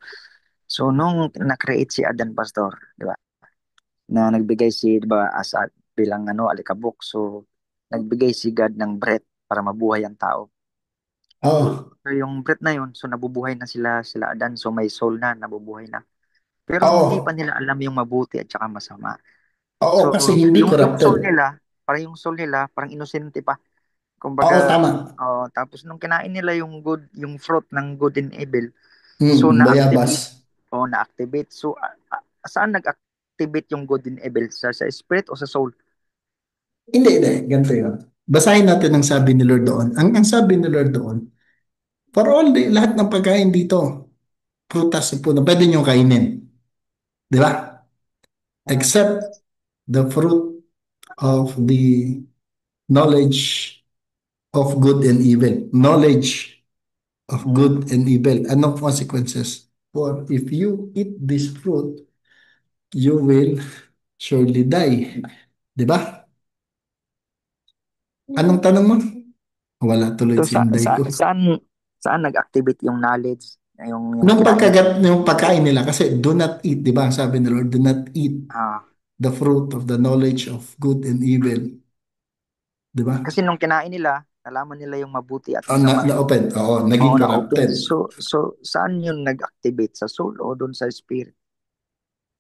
So, nung na-create si Adan, Pastor, di ba? Na nagbigay si, di ba, bilang alikabok. So, nagbigay si God ng breath para mabuhay ang tao. Oo. So, yung breath na yun, so nabubuhay na sila Adan. So, may soul na, nabubuhay na. Pero hindi pa Oo. nila alam yung mabuti at saka masama. Oo, So, kasi hindi yung corrupted. soul nila, parang inosente pa. Oo, Kumbaga, tama. tapos nung kinain nila yung fruit ng good and evil, so Bayabas. na-activate. So, saan nag-activate yung good and evil? Sa spirit o sa soul? Hindi. Ganito yun. Basahin natin ang sabi ni Lord doon. Ang sabi ni Lord doon, for all lahat ng pagkain dito, prutas sa puno, pwede nyo kainin. Di ba? Mm. Except the fruit of the knowledge of good and evil. Knowledge of Mm. good and evil. Anong consequences? For if you eat this fruit, you will surely die. Di ba? Anong tanong mo? Wala tuloy So, si Inday ko. saan nag-activate yung knowledge, yung Nung kinain nila? yung pagkain nila, kasi do not eat, di ba? Ang sabi ni Lord, do not eat Ah, the fruit of the knowledge of good and evil. Di ba? kasi nung kinain nila, nalaman nila yung mabuti at Oh, masama. na-open. Oo, Oo, naging na-open. corrupted. So, saan yun nag-activate? Sa soul o doon sa spirit?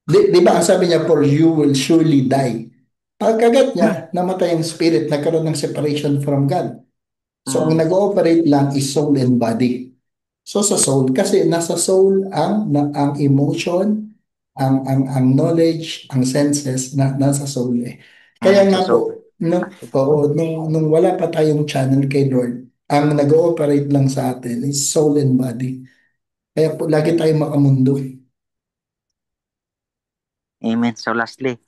Di ba ang sabi niya, for you will surely die. Pagkagat niya, namatay ang spirit, nagkaroon ng separation from God. So, ang Mm. nag-ooperate lang is soul and body. So, sa soul, kasi nasa soul ang emotion, ang knowledge, ang senses, nasa soul eh. Kaya Sa nga soul. po, nung wala pa tayong channel kay Lord, ang nag-ooperate lang sa atin is soul and body. Kaya po, lagi tayong makamundo. Amen. So, lastly.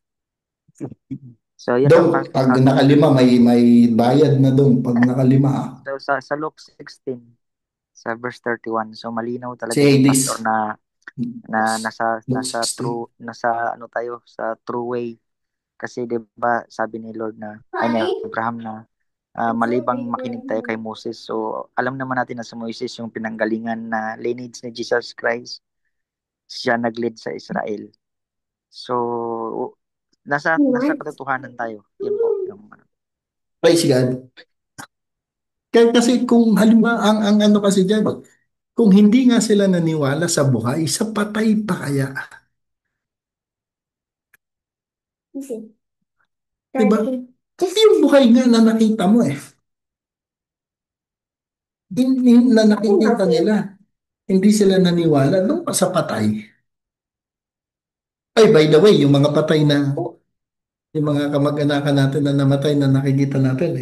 So, yun lang, Dong, Pastor. pag nakalima, may bayad na dong. Pag nakalima, So, sa Luke 16, sa verse 31, so malinaw si talaga dun, Pastor, Hades. na Luke nasa ano tayo, sa true way. Kasi 'di ba sabi ni Lord ni Abraham na malibang makinig tayo kay Moses. So alam naman natin na sa Moses yung pinanggalingan na lineage ni Jesus Christ. Siya nag-lead sa Israel. So nasa katotohanan tayo. Yun po yung 16. Praise God. Kasi kung halimbawa, ang ano kasi dyan, kung hindi nga sila naniwala sa buhay, sa patay pa kaya? Diba? Yung buhay nga na nakita mo eh. Na nakikita nila. Hindi sila naniwala nung pa sa patay. Ay, by the way, yung mga kamag-anakan natin na namatay na nakikita natin,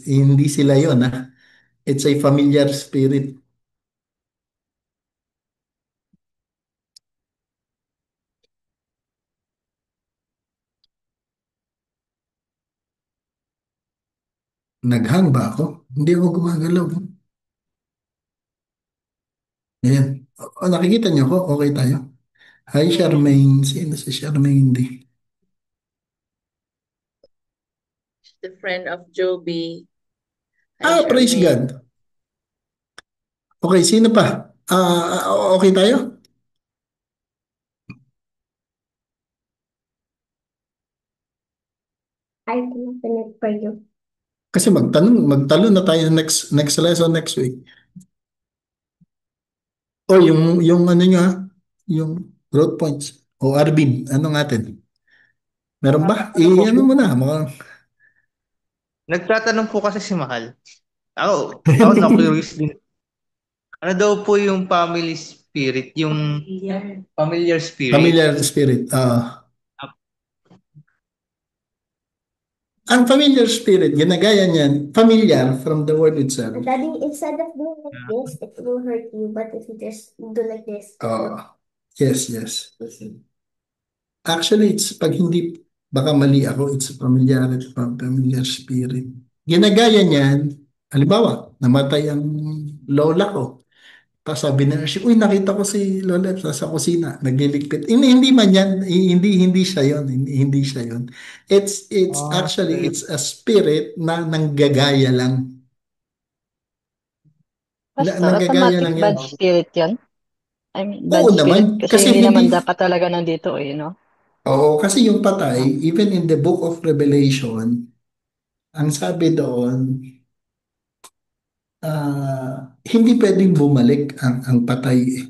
hindi sila yon ha. It's a familiar spirit. Naghang ba ako? Hindi ako gumagalaw. Ayan. Nakikita niyo ko? Okay tayo. Hi, Charmaine. Sino si Charmaine? Di? The friend of Joby. Hi, Praise Charmaine. God. Okay, sino pa? Okay tayo? I can connect for you. Kasi magtalo na tayo next lesson next week. O yung ano nyo ha? Yung growth points. O Arvin, ano natin? Meron ba? Ano mo na. Nagtatanong po kasi si Mahal. Ako na-curious din. Ano daw po yung family spirit, yung familiar spirit? Familiar spirit. Ang familiar spirit, ginagaya niyan, familiar from the word itself. Daddy, instead of doing like this, it will hurt you. But if you just do like this, Yes. Actually, it's pag hindi, baka mali ako, it's familiar spirit. ginagaya niyan, halimbawa, namatay ang lola ko. Tapos sabi na siya, uy, nakita ko si Lola sa kusina, nagliligpit. Hindi man yan, hindi siya yon, hindi siya yon. It's actually, Okay. it's a spirit na nanggagaya lang. Pastor, Nanggagaya automatic lang yan. bad spirit yan? I mean, bad Oo naman, spirit kasi kasi hindi hindi, naman dapat talaga nandito eh, no? oo, kasi yung patay, Ah, even in the book of Revelation, ang sabi doon, hindi pwedeng bumalik ang patay.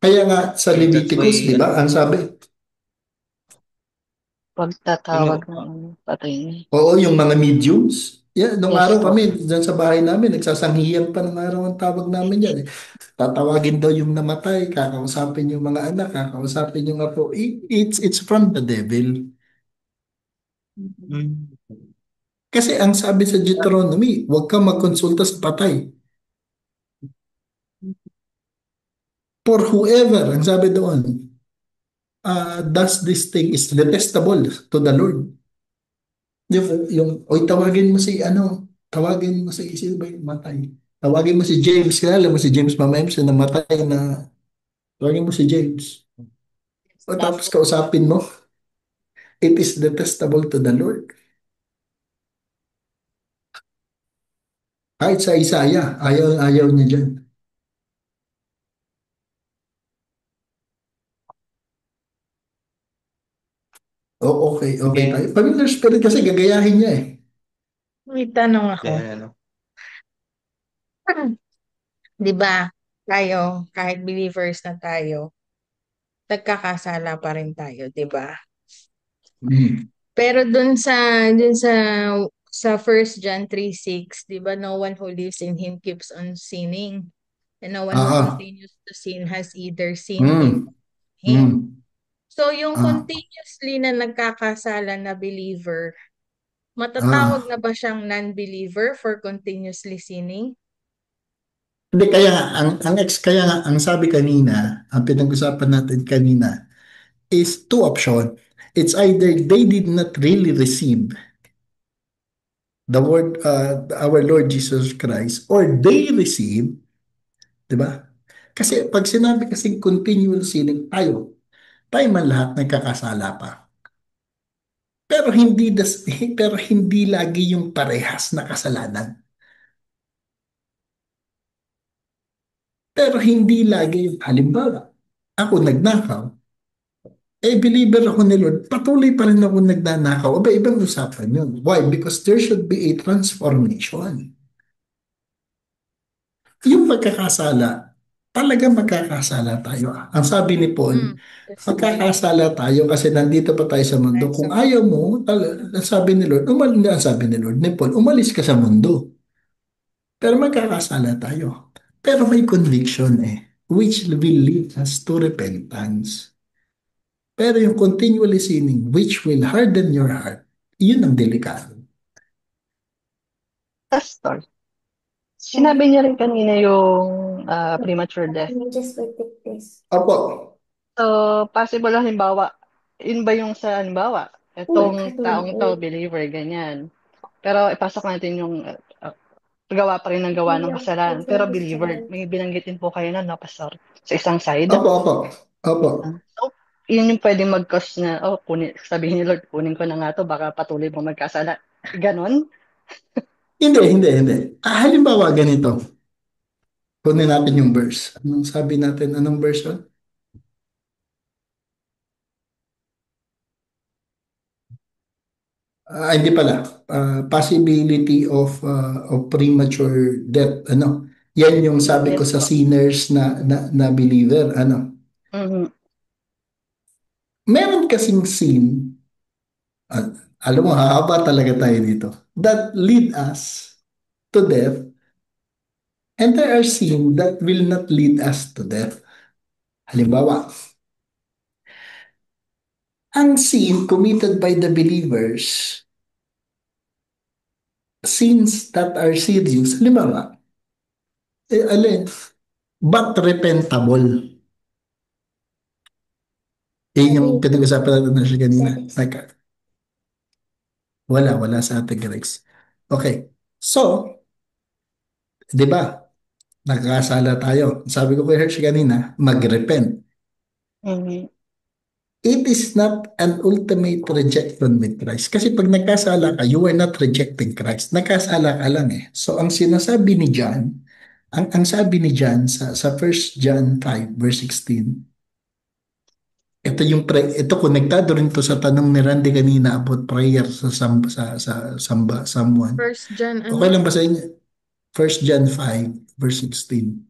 Kaya nga sa That's why, Leviticus, di ba, ang sabi, pagtatawag yung, ng patay niya. oo, yung mga mediums. Yeah, nung Yes araw po. kami, dyan sa bahay namin, nagsasanghiyan pa ng araw ang tawag namin yan. Tatawagin daw yung namatay, kakausapin yung mga anak, kakausapin yung apo. It's from the devil. mm, Kasi ang sabi sa Deuteronomy, huwag kang magkonsulta sa patay. For whoever, ang sabi doon, does this thing is detestable to the Lord. Oy, tawagin mo si ano, tawagin mo si, sino ba yung matay? Tawagin mo si James, kilala mo si James Mamaems na namatay na, tawagin mo si James. O tapos Stafford. kausapin mo, it is detestable to the Lord. Kahit sa Isaiah, ayaw niya dyan. Okay tayo. and Familiar spirit kasi gagayahin niya eh. May tanong ako. then, ano, 'Di ba? Tayo, kahit believers na tayo, nagkakasala pa rin tayo, 'di ba? Hmm. Pero dun sa 1 John 3:6, 'di ba, no one who lives in him keeps on sinning. And no one who Ah, continues to sin has either seen him hmm, or him. hmm, So, yung ah, continuously na nagkakasala na believer, matatawag ah. na ba siyang non-believer for continuously sinning? Hindi, kaya nga, kaya nga, ang sabi kanina, ang pinag-usapan natin kanina, is two option. It's either they did not really receive the word, our Lord Jesus Christ, or they receive, di ba? Kasi pag sinabi kasing continual sinning tayo man lahat nagkakasala pa. Pero hindi pero hindi lagi yung parehas na kasalanan. Pero hindi lagi yung halimbawa, ako nagnakaw, believer ako ni Lord, patuloy pa rin ako nagnanakaw. Aba, ibang usapan yun. Why? Because there should be a transformation. Yung pagkakasala, talaga magkakasala tayo. Ang sabi ni Paul, That's true. magkakasala tayo kasi nandito pa tayo sa mundo. Dahil sa Kung ayaw mo, ang sabi ni Lord, ang sabi ni Lord, ni Paul, umalis ka sa mundo. Pero magkakasala tayo. Pero may conviction which will lead us to repentance. Pero yung continually sinning, which will harden your heart, yun ang delikado. Pastor, Yeah. sinabi niya rin kanina yung premature death. Let me just protect this. Opo, So, possible halimbawa, yun ba yung sa halimbawa, Oh, I itong cut my taong ito, own. believer, ganyan. Pero ipasok natin yung gawa pa rin ng gawa ng Yeah, kasalanan. it's Pero like this believer, time. may binanggitin po kayo na, no, Pastor? Sa isang side. opo. Opo. So, yun yung pwedeng mag-cause na, sabihin ni Lord, kunin ko na nga to, baka patuloy mo magkasala. Ganon? Hindi. Halimbawa ganito, kunin natin yung verse. Anong sabi natin? Anong verse yun? Hindi pala. Possibility of premature death. Ano? Yan yung sabi ko Yes sa po. sinners na believer. Ano? Mhm. Meron kasing sin, ah, alam mo, hahaba talaga tayo dito, that lead us to death, and there are sin that will not lead us to death. Halimbawa, ang sin committed by the believers, sins that are serious, halimbawa, alin, but repentable. Yung pinag-usapan natin na siya kanina. Like, wala sa Ate Grace. Okay. So, di ba, nakakasala tayo. Sabi ko kay Hershey kanina, mag-repent. Mhm. It is not an ultimate rejection with Christ. Kasi pag nagkasala ka, you are not rejecting Christ. Nagkasala ka lang eh. So, ang sinasabi ni John, ang sabi ni John sa 1 John 5 verse 16, ito konektado rin to sa tanong ni Randy kanina about prayer sa samba, someone. First John, Okay ano? lang ba sa inyo? 1 John 5 verse 16.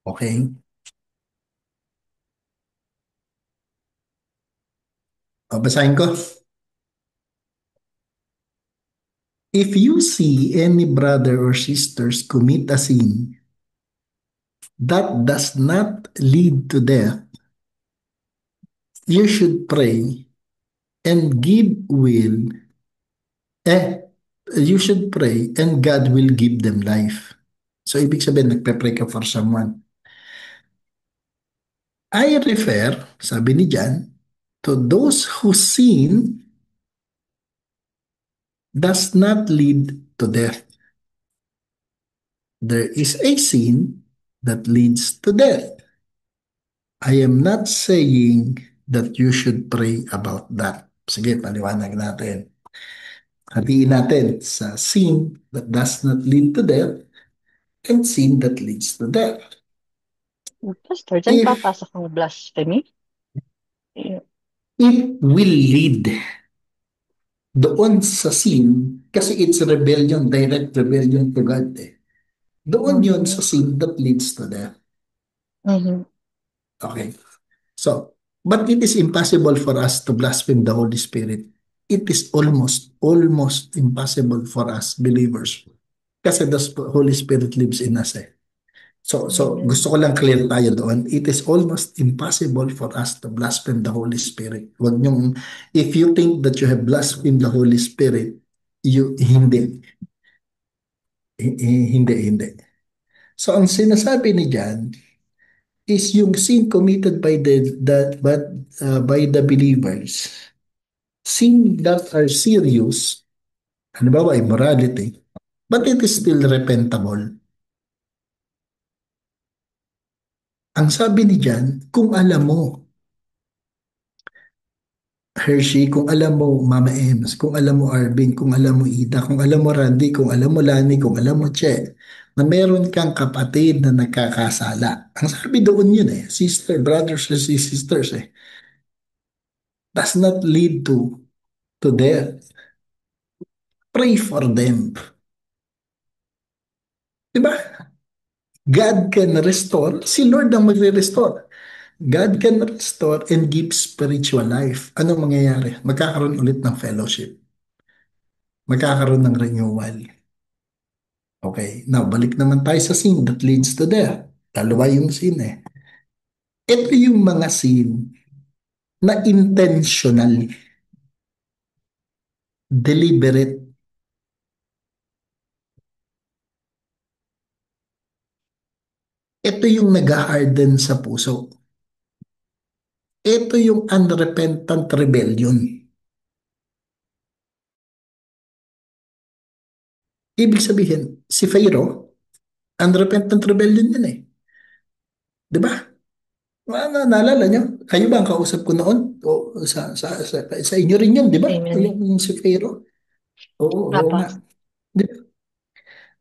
Okay? O, basahin ko. If you see any brother or sisters commit a sin that does not lead to death, you should pray and give will, eh, you should pray and God will give them life. So, ibig sabihin, nagpe-pray ka for someone. I refer, sabi ni Jan, to those whose sin does not lead to death. There is a sin that leads to death. I am not saying that you should pray about that. Sige, paliwanag natin. Hatiin natin sa sin that does not lead to death and sin that leads to death. Pastor, dyan If papasok ang blasphemy? Eh, it will lead doon sa sin, kasi it's rebellion, direct rebellion to God eh. Doon yun sa Mhm. sin that leads to death. Mhm. Okay. So, but it is impossible for us to blaspheme the Holy Spirit. It is almost impossible for us believers. Kasi the Holy Spirit lives in us eh. So Mhm. gusto ko lang clear tayo doon. It is almost impossible for us to blaspheme the Holy Spirit. Wag niyong, if you think that you have blasphemed the Holy Spirit, hindi. Hindi. So ang sinasabi ni John is yung sin committed by the believers, sin that are serious, halimbawa immorality, but it is still repentable. Ang sabi ni John, kung alam mo, Hershey, kung alam mo, Mama Ems, kung alam mo, Arvin, kung alam mo, Ida, kung alam mo, Randy, kung alam mo, Lani, kung alam mo, Che, na meron kang kapatid na nagkakasala. Ang sabi doon yun eh, sister, brothers and sisters eh, does not lead to death. Pray for them. Diba? God can restore. Si Lord ang magre-restore. God can restore and give spiritual life. Anong mangyayari? Magkakaroon ulit ng fellowship. Magkakaroon ng renewal. Okay, now balik naman tayo sa sin that leads to death. Dalawa yung sin eh. Ito yung mga sin na intentional, deliberate. Ito yung nag-harden sa puso. Ito yung unrepentant rebellion. Ibig sabihin, si Pharaoh, unrepentant rebellion yun eh. Di ba? Naalala nyo? Kayo ba ang kausap ko noon? O sa inyo rin yun, di ba? Amen. Yung si Pharaoh. Oo Apa. nga. Di ba?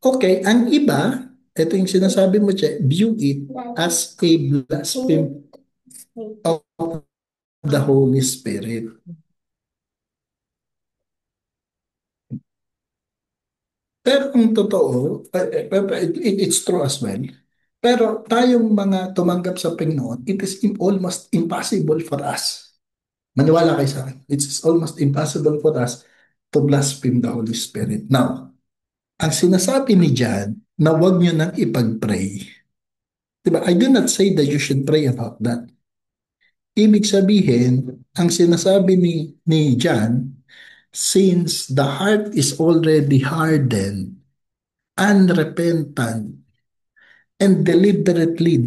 Okay, ang iba, ito yung sinasabi mo, Che, view it as a blasphemy of the Holy Spirit. Pero kung totoo, it's true as well. Pero tayong mga tumanggap sa Panginoon, it is almost impossible for us. Maniwala kayo sa akin. It's almost impossible for us to blaspheme the Holy Spirit. Now, ang sinasabi ni John na huwag nyo nang ipag-pray. Diba? I do not say that you should pray about that. Ibig sabihin, ang sinasabi ni John, Since the heart is already hardened, unrepentant, and deliberately.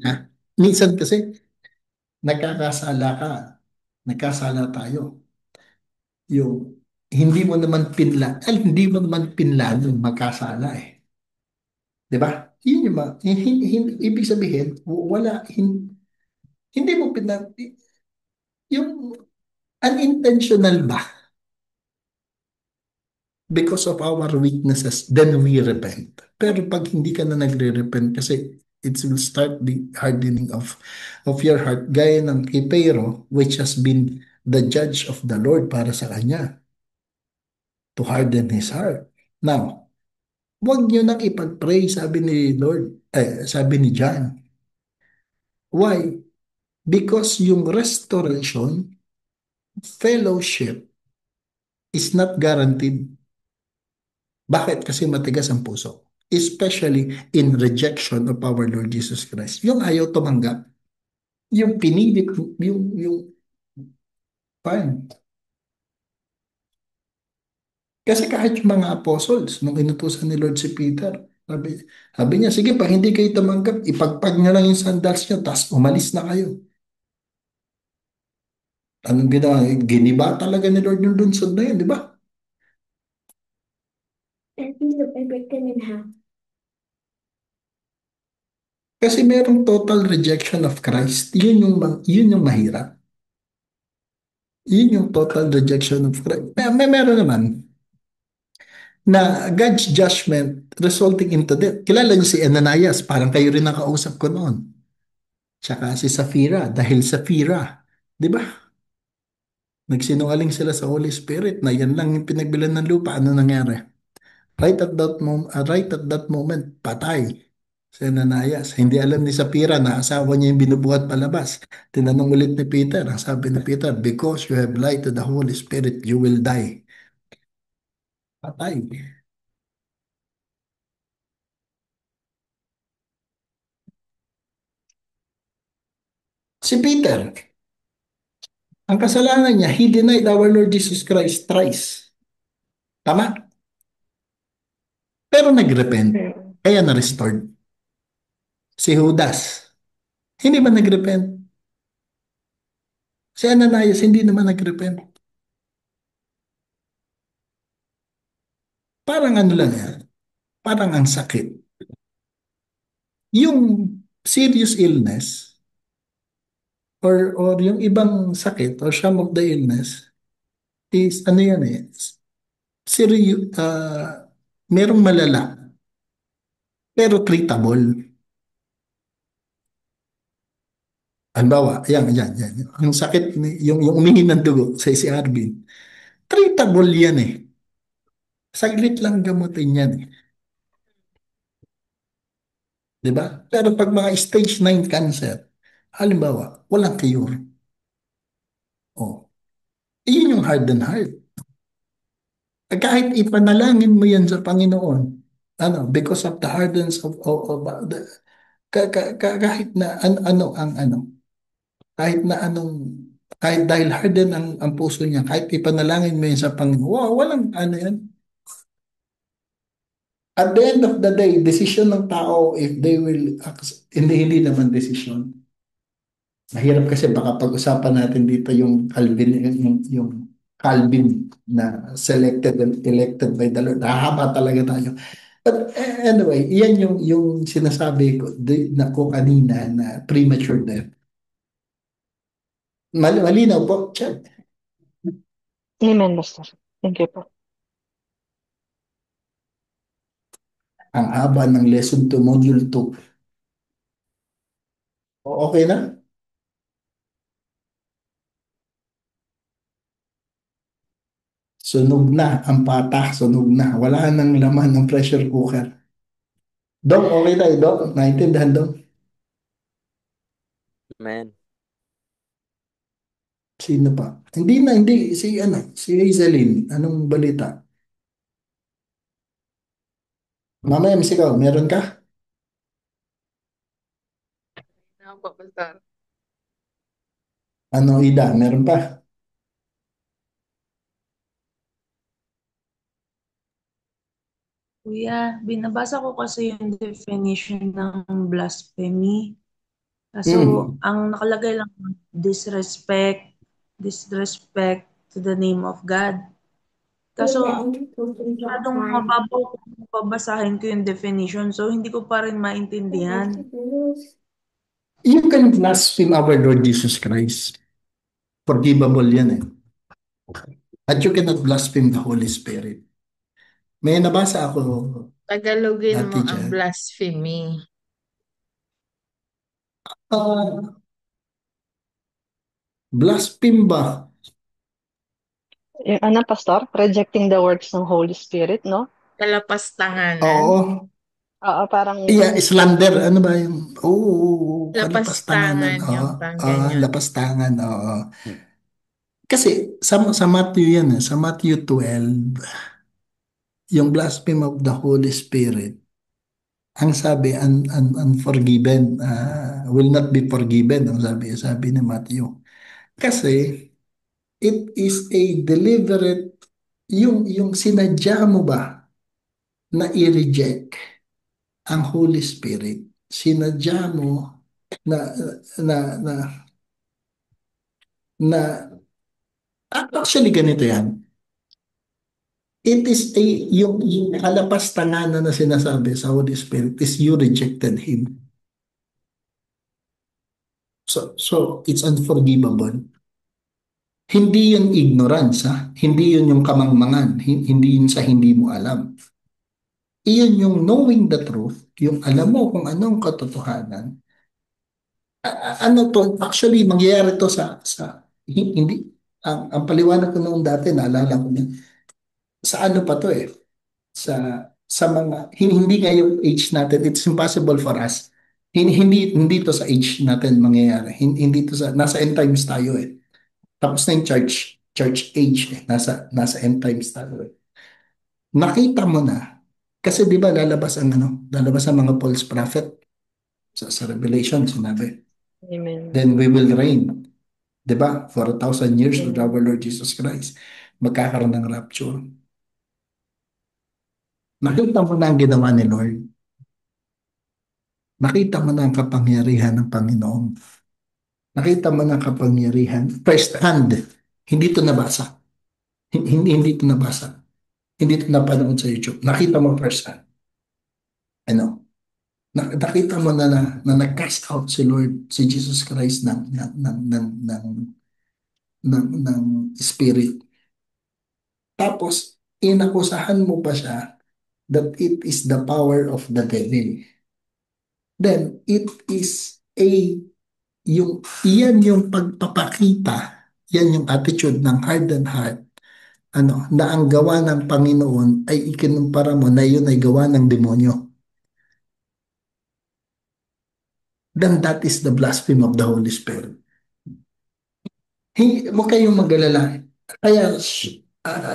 Ha? Minsan kasi, nagkakasala ka, nagkasala tayo. Yung hindi mo naman pinlano magkasala eh. 'Di ba? Yun yung ibig sabihin, hindi mo yung unintentional ba because of our weaknesses, then we repent. Pero pag hindi ka na nagre-repent kasi it will start the hardening of your heart gaya ng kay Pero, which has been the judge of the Lord para sa kanya to harden his heart. Now, huwag nyo nang ipag-pray, sabi ni Lord, sabi ni John. Why? Because yung restoration, fellowship, is not guaranteed. Bakit? Kasi matigas ang puso. Especially in rejection of our Lord Jesus Christ. Yung ayaw tumanggap, yung pinilit, yung, fine. Kasi kahit yung mga apostles, nung inutusan ni Lord si Peter, sabi niya, sige, pag hindi kayo tumanggap, ipagpag niya lang yung sandals niyo, tapos umalis na kayo. Anong ginawa? Giniba talaga ni Lord yung lunsod na yun, di ba? And Philip, I break them in half. Kasi merong total rejection of Christ. Yun yung mahirap. Yun yung total rejection of Christ. Meron naman na God's judgment resulting into death. Kilala niyo si Ananias, parang kayo rin nakausap ko noon. Tsaka si Sapphira, dahil Sapphira, di ba? Nagsinungaling sila sa Holy Spirit na yan lang yung pinagbilan ng lupa. Ano nangyari? Right at that moment, patay si Ananias. Hindi alam ni Sapphira na asawa niya yung binubuhat palabas. Tinanong ulit ni Peter. Ang sabi ni Peter, because you have lied to the Holy Spirit, you will die. Patay. Si Peter, ang kasalanan niya, he denied our Lord Jesus Christ thrice. Tama? Pero nag-repent. Kaya na-restored. Si Judas, hindi ba nag-repent? Si Ananias, hindi naman nag-repent. Parang ano lang yan. Parang ang sakit. Yung serious illness or yung ibang sakit or some of the illness is ano yan eh. Serious, merong malala pero treatable. Halimbawa, yan. Yung sakit, yung umihi ng dugo sa si Arvin, treatable yan eh. Saglit lang gamutin yan eh. 'Di ba? Pero pag mga stage 9 cancer, halimbawa, walang cure. Oh, iyon yung hardened heart. Kahit ipanalangin mo yan sa Panginoon, because of the hardness kahit na kahit na anong, kahit dahil harden ang puso niya, kahit ipanalangin mo yan sa Panginoon, wow, walang ano yan. At the end of the day, decision ng tao if they will, hindi naman decision. Mahirap kasi baka pag-usapan natin dito yung yung Calvin na selected and elected by the Lord. Hahaba talaga tayo. But anyway, yan yung sinasabi ko na ko kanina na premature death. Malinaw po, Chad. Amen, Pastor. Thank you po. Ang haba ng lesson to module 2. Okay na? Sunog na ang patah, sunog na. Wala nang laman ng pressure cooker. Dok, okay tayo, Dok? Naintindihan, Dok? Amen. Sino pa? Hindi. Si Hazeline. Anong balita? Mamaya, Miss Ikaw, meron ka? Ano po, Pastor? Ano, Ida, meron pa? Kuya, binabasa ko kasi yung definition ng blasphemy. Kaso, Mm. ang nakalagay lang, disrespect, disrespect to the name of God. Yeah, Kaso, and it goes in the masyadong time. mababaw kung babasahin ko yung definition. So, hindi ko pa rin You have maintindihan. to do this. You can blaspheme our Lord Jesus Christ. Forgivable yan eh. At you cannot blaspheme the Holy Spirit. May nabasa ako Tagalogin mo dati ang dyan. blasphemy. Ah, blaspheme ba? Yung ano, Pastor? Rejecting the works ng Holy Spirit, no? Kalapastanganan. Oo. Oo, parang Yeah, slander. Ano ba yung... Oo, kalapastanganan. Lapastangan Oo. yung pang ganyan. Lapastangan. Oo. Kasi sa Matthew yan eh. Sa Matthew 12, yung blasphemy of the Holy Spirit, ang sabi, unforgiven, will not be forgiven, ang sabi ni Matthew. Kasi, it is a deliberate, yung sinadya mo ba na i-reject ang Holy Spirit? Sinadya mo na, na, na, actually ganito yan. It is yung kalapastanganan na sinasabi sa Holy Spirit is you rejected Him. So it's unforgivable. Hindi yun ignorance, ha? Hindi yun yung kamangmangan. Hindi yun sa hindi mo alam. Iyon yung knowing the truth, yung alam mo kung anong katotohanan. Ano to, actually, mangyayari to hindi, ang paliwanag ko noon dati, naalala ko na, sa ano pa to eh, sa, sa mga, hindi ngayong age natin, it's impossible for us. Hindi to sa age natin mangyayari. Hindi to sa, nasa end times tayo eh. Tapos na yung church age eh. Nasa end times tayo eh. Nakita mo na. Kasi di ba lalabas ang mga false prophet sa Revelation, sinabi. amen. Then we will reign. Di ba? For 1,000 years with Amen. our Lord Jesus Christ. Magkakaroon ng rapture. Nakita mo na ang ginawa ni Lord. Nakita mo na ang kapangyarihan ng Panginoon. Nakita mo na ang kapangyarihan. First hand. Hindi ito nabasa. Hindi ito nabasa. Hindi ito napanood sa YouTube. Nakita mo first hand. Ano? Nakita mo na nag-cast out si Lord, si Jesus Christ ng spirit. Tapos, inakusahan mo pa siya that it is the power of the devil. Then, it is iyan yung pagpapakita, yan yung attitude ng hardened heart, na ang gawa ng Panginoon ay ikinumpara mo na yun ay gawa ng demonyo. Then that is the blasphemy of the Holy Spirit. Huwag kayong mag-alala. Kaya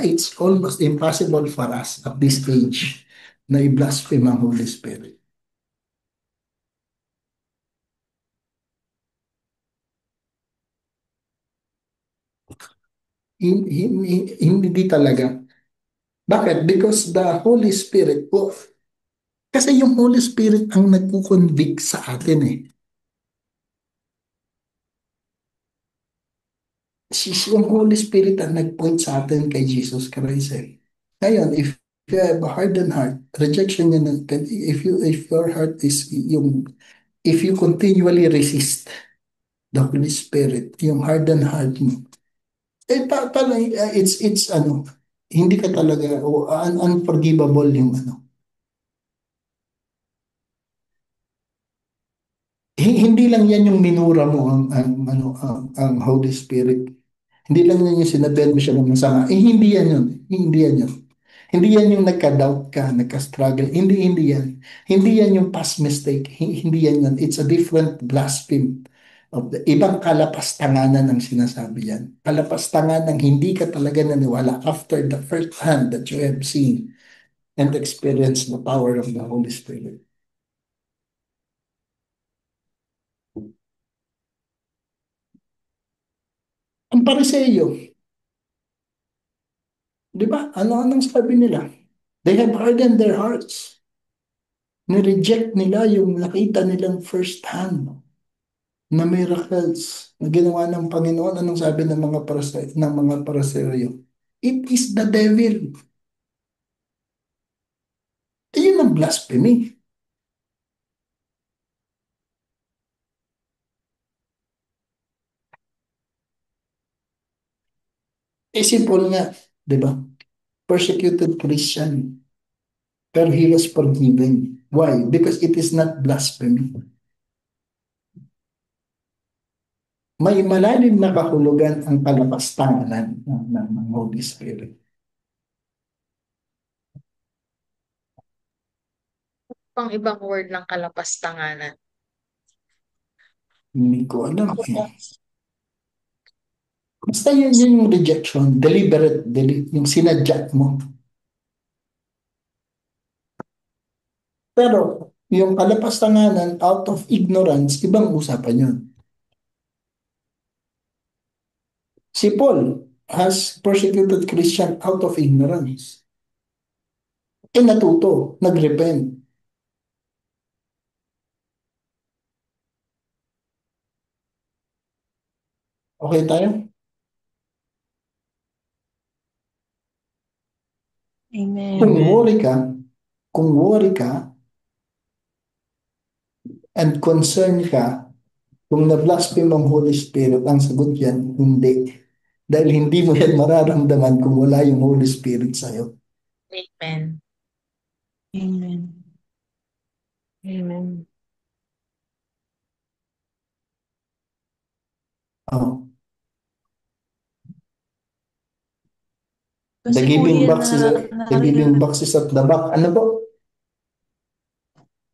it's almost impossible for us at this age na i-blaspheme ang Holy Spirit. Hindi talaga. Bakit? Because the Holy Spirit, kasi yung Holy Spirit ang nagkukonvict sa atin eh. Yung Holy Spirit ang nag-point sa atin kay Jesus Christ eh. Ngayon, if you have a hardened heart, rejection yun, if your heart is if you continually resist the Holy Spirit, yung hardened heart mo, it's hindi ka talaga, unforgivable yung Hindi lang yan yung minura mo ang Holy Spirit. Hindi lang yan yung sinabihan mo siya ng masama. Hindi yan yun. Hindi yan yun. Hindi yan yung nagka-doubt ka, nagka-struggle. Hindi yan. Hindi yan yung past mistake. Hindi yan yun. It's a different blasphemy of the ibang kalapastanganan ang sinasabi yan. Kalapastanganan hindi ka talaga naniwala after the first hand that you have seen and experienced the power of the Holy Spirit. Ang Pariseo, di ba? Anong sabi nila? They have hardened their hearts. Ni-reject nila yung nakita nilang first hand na miracles na ginawa ng Panginoon. Anong sabi ng mga Pariseo? It is the devil. Yun ang blasphemy. Simple nga, di ba? Persecuted Christian, pero he was forgiven. Why? Because it is not blasphemy. May malalim na kahulugan ang kalapastanganan ng Holy Spirit. Pang ibang word ng kalapastanganan. Hindi ko alam eh. Basta yun yung rejection, deliberate, yung sinadya mo. Pero yung kalapastanganan out of ignorance, ibang usapan yun. Si Paul has persecuted Christian out of ignorance. Natuto, nagrepent. Okay tayo? Amen. Kung worry ka and concern ka, kung na-blaspheme ang Holy Spirit, ang sagot yan, hindi. Dahil hindi mo yan mararamdaman kung wala yung Holy Spirit sa'yo. Amen. Amen. Amen. Oh. Kasi The giving kuya, the giving box is at the back. Ano po?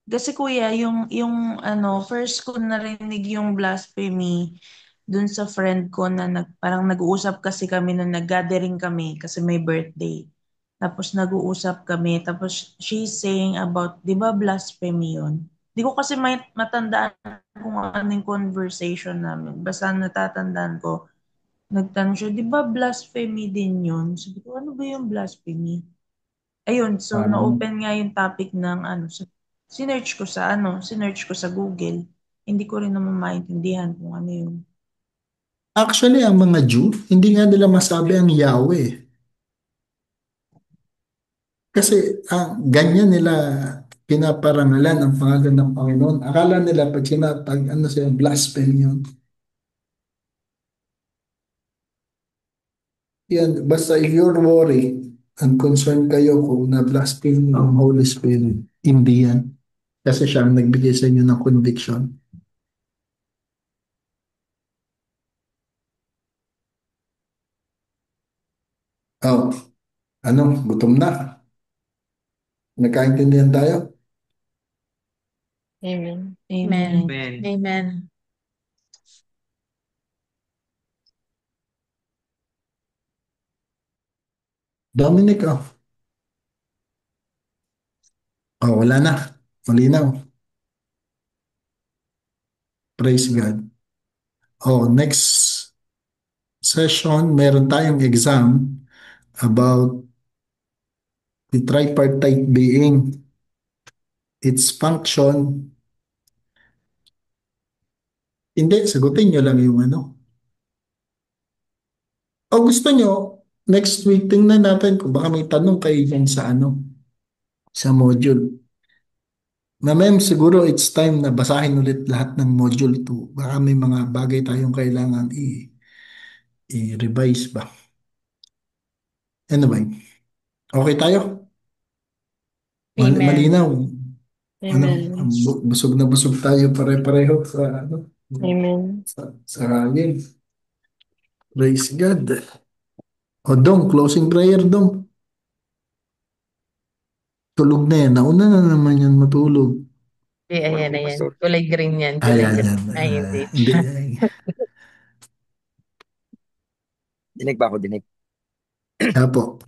Kasi kuya, yung first ko narinig yung blasphemy dun sa friend ko na parang nag-uusap kasi kami nung nag-gathering kami kasi may birthday. Tapos nag-uusap kami, tapos she's saying about, di ba blasphemy yun? Di ko kasi matandaan kung ano yung conversation namin. Basta natatandaan ko, nagtanong siya, di ba blasphemy din yun? Sabi ko, ano ba yung blasphemy? Ayun, so na-open nga yung topic ng sinearch ko sa Google. Hindi ko rin naman maintindihan kung ano yun. Actually, ang mga Jew, hindi nga nila masabi ang Yahweh. Kasi ganyan nila pinaparangalan ang pangalan ng Panginoon. Akala nila pag ano siya, blasphemy yun. Yan, basta if you're worried and concerned kayo kung na-blaspheme ang Holy Spirit, hindi yan. Kasi siya ang nagbigay sa inyo ng conviction. Oh, ano, gutom na. Nagkaintindihan tayo? Amen. Amen. Amen. Amen. Dominic, wala na. Malinaw. Praise God. Next session, meron tayong exam about the tripartite being, its function. Hindi, sagutin nyo lang yung ano. O gusto nyo, next week tingnan natin kung baka may tanong kayo dyan sa ano, sa module. Mamaya siguro it's time na basahin ulit lahat ng module 2. Baka may mga bagay tayong kailangan i-revise ba. Anyway, okay tayo? Amen. Malinaw. Ano, Amen. busog na busog tayo pare-pareho sa ano, Amen. sa hangin. Praise God. Dong, closing prayer, Dong. Tulog na yan. Nauna na naman yan matulog. Ayan, Wala po, ayan. Pastor. Kulay green yan. Kulay Ayan, green. yan. Ay, hindi. Hindi. Dinig ba ako? Dinig. Apo.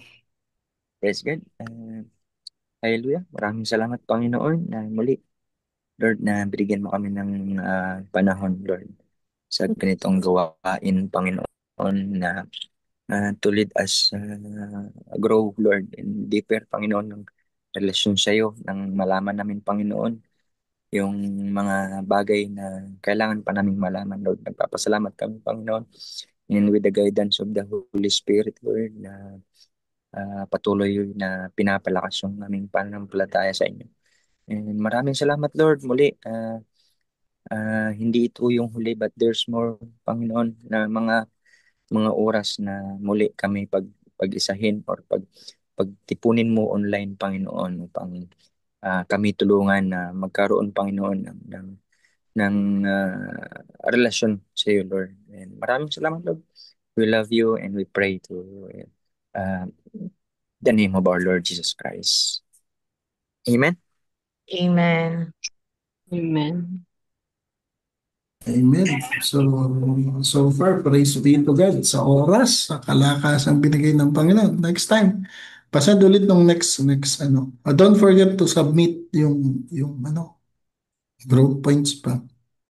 Praise God. Hallelujah. Maraming salamat, Panginoon, na muli, Lord, na binigyan mo kami ng panahon, Lord, sa ganitong gawain, Panginoon, na to lead us grow, Lord, in deeper, Panginoon, ng relasyon sa iyo nang malaman namin, Panginoon, yung mga bagay na kailangan pa naming malaman, Lord. Nagpapasalamat kami, Panginoon, and with the guidance of the Holy Spirit, Lord, na patuloy na pinapalakas yung aming pananampalataya sa inyo. And maraming salamat, Lord, muli. Hindi ito yung huli, but there's more, Panginoon, na mga oras na muli kami pag-isahin or pagtipunin mo online, Panginoon, upang kami tulungan na magkaroon, Panginoon, ng relasyon sa iyo, Lord. And maraming salamat, Lord. We love you and we pray to uh, the name of our Lord Jesus Christ. Amen. Amen. Amen. Amen. So far, praise be to God sa oras, sa kalakasang binigay ng Panginoon. Next time, pasad ulit ng next ano. Don't forget to submit yung growth points pa.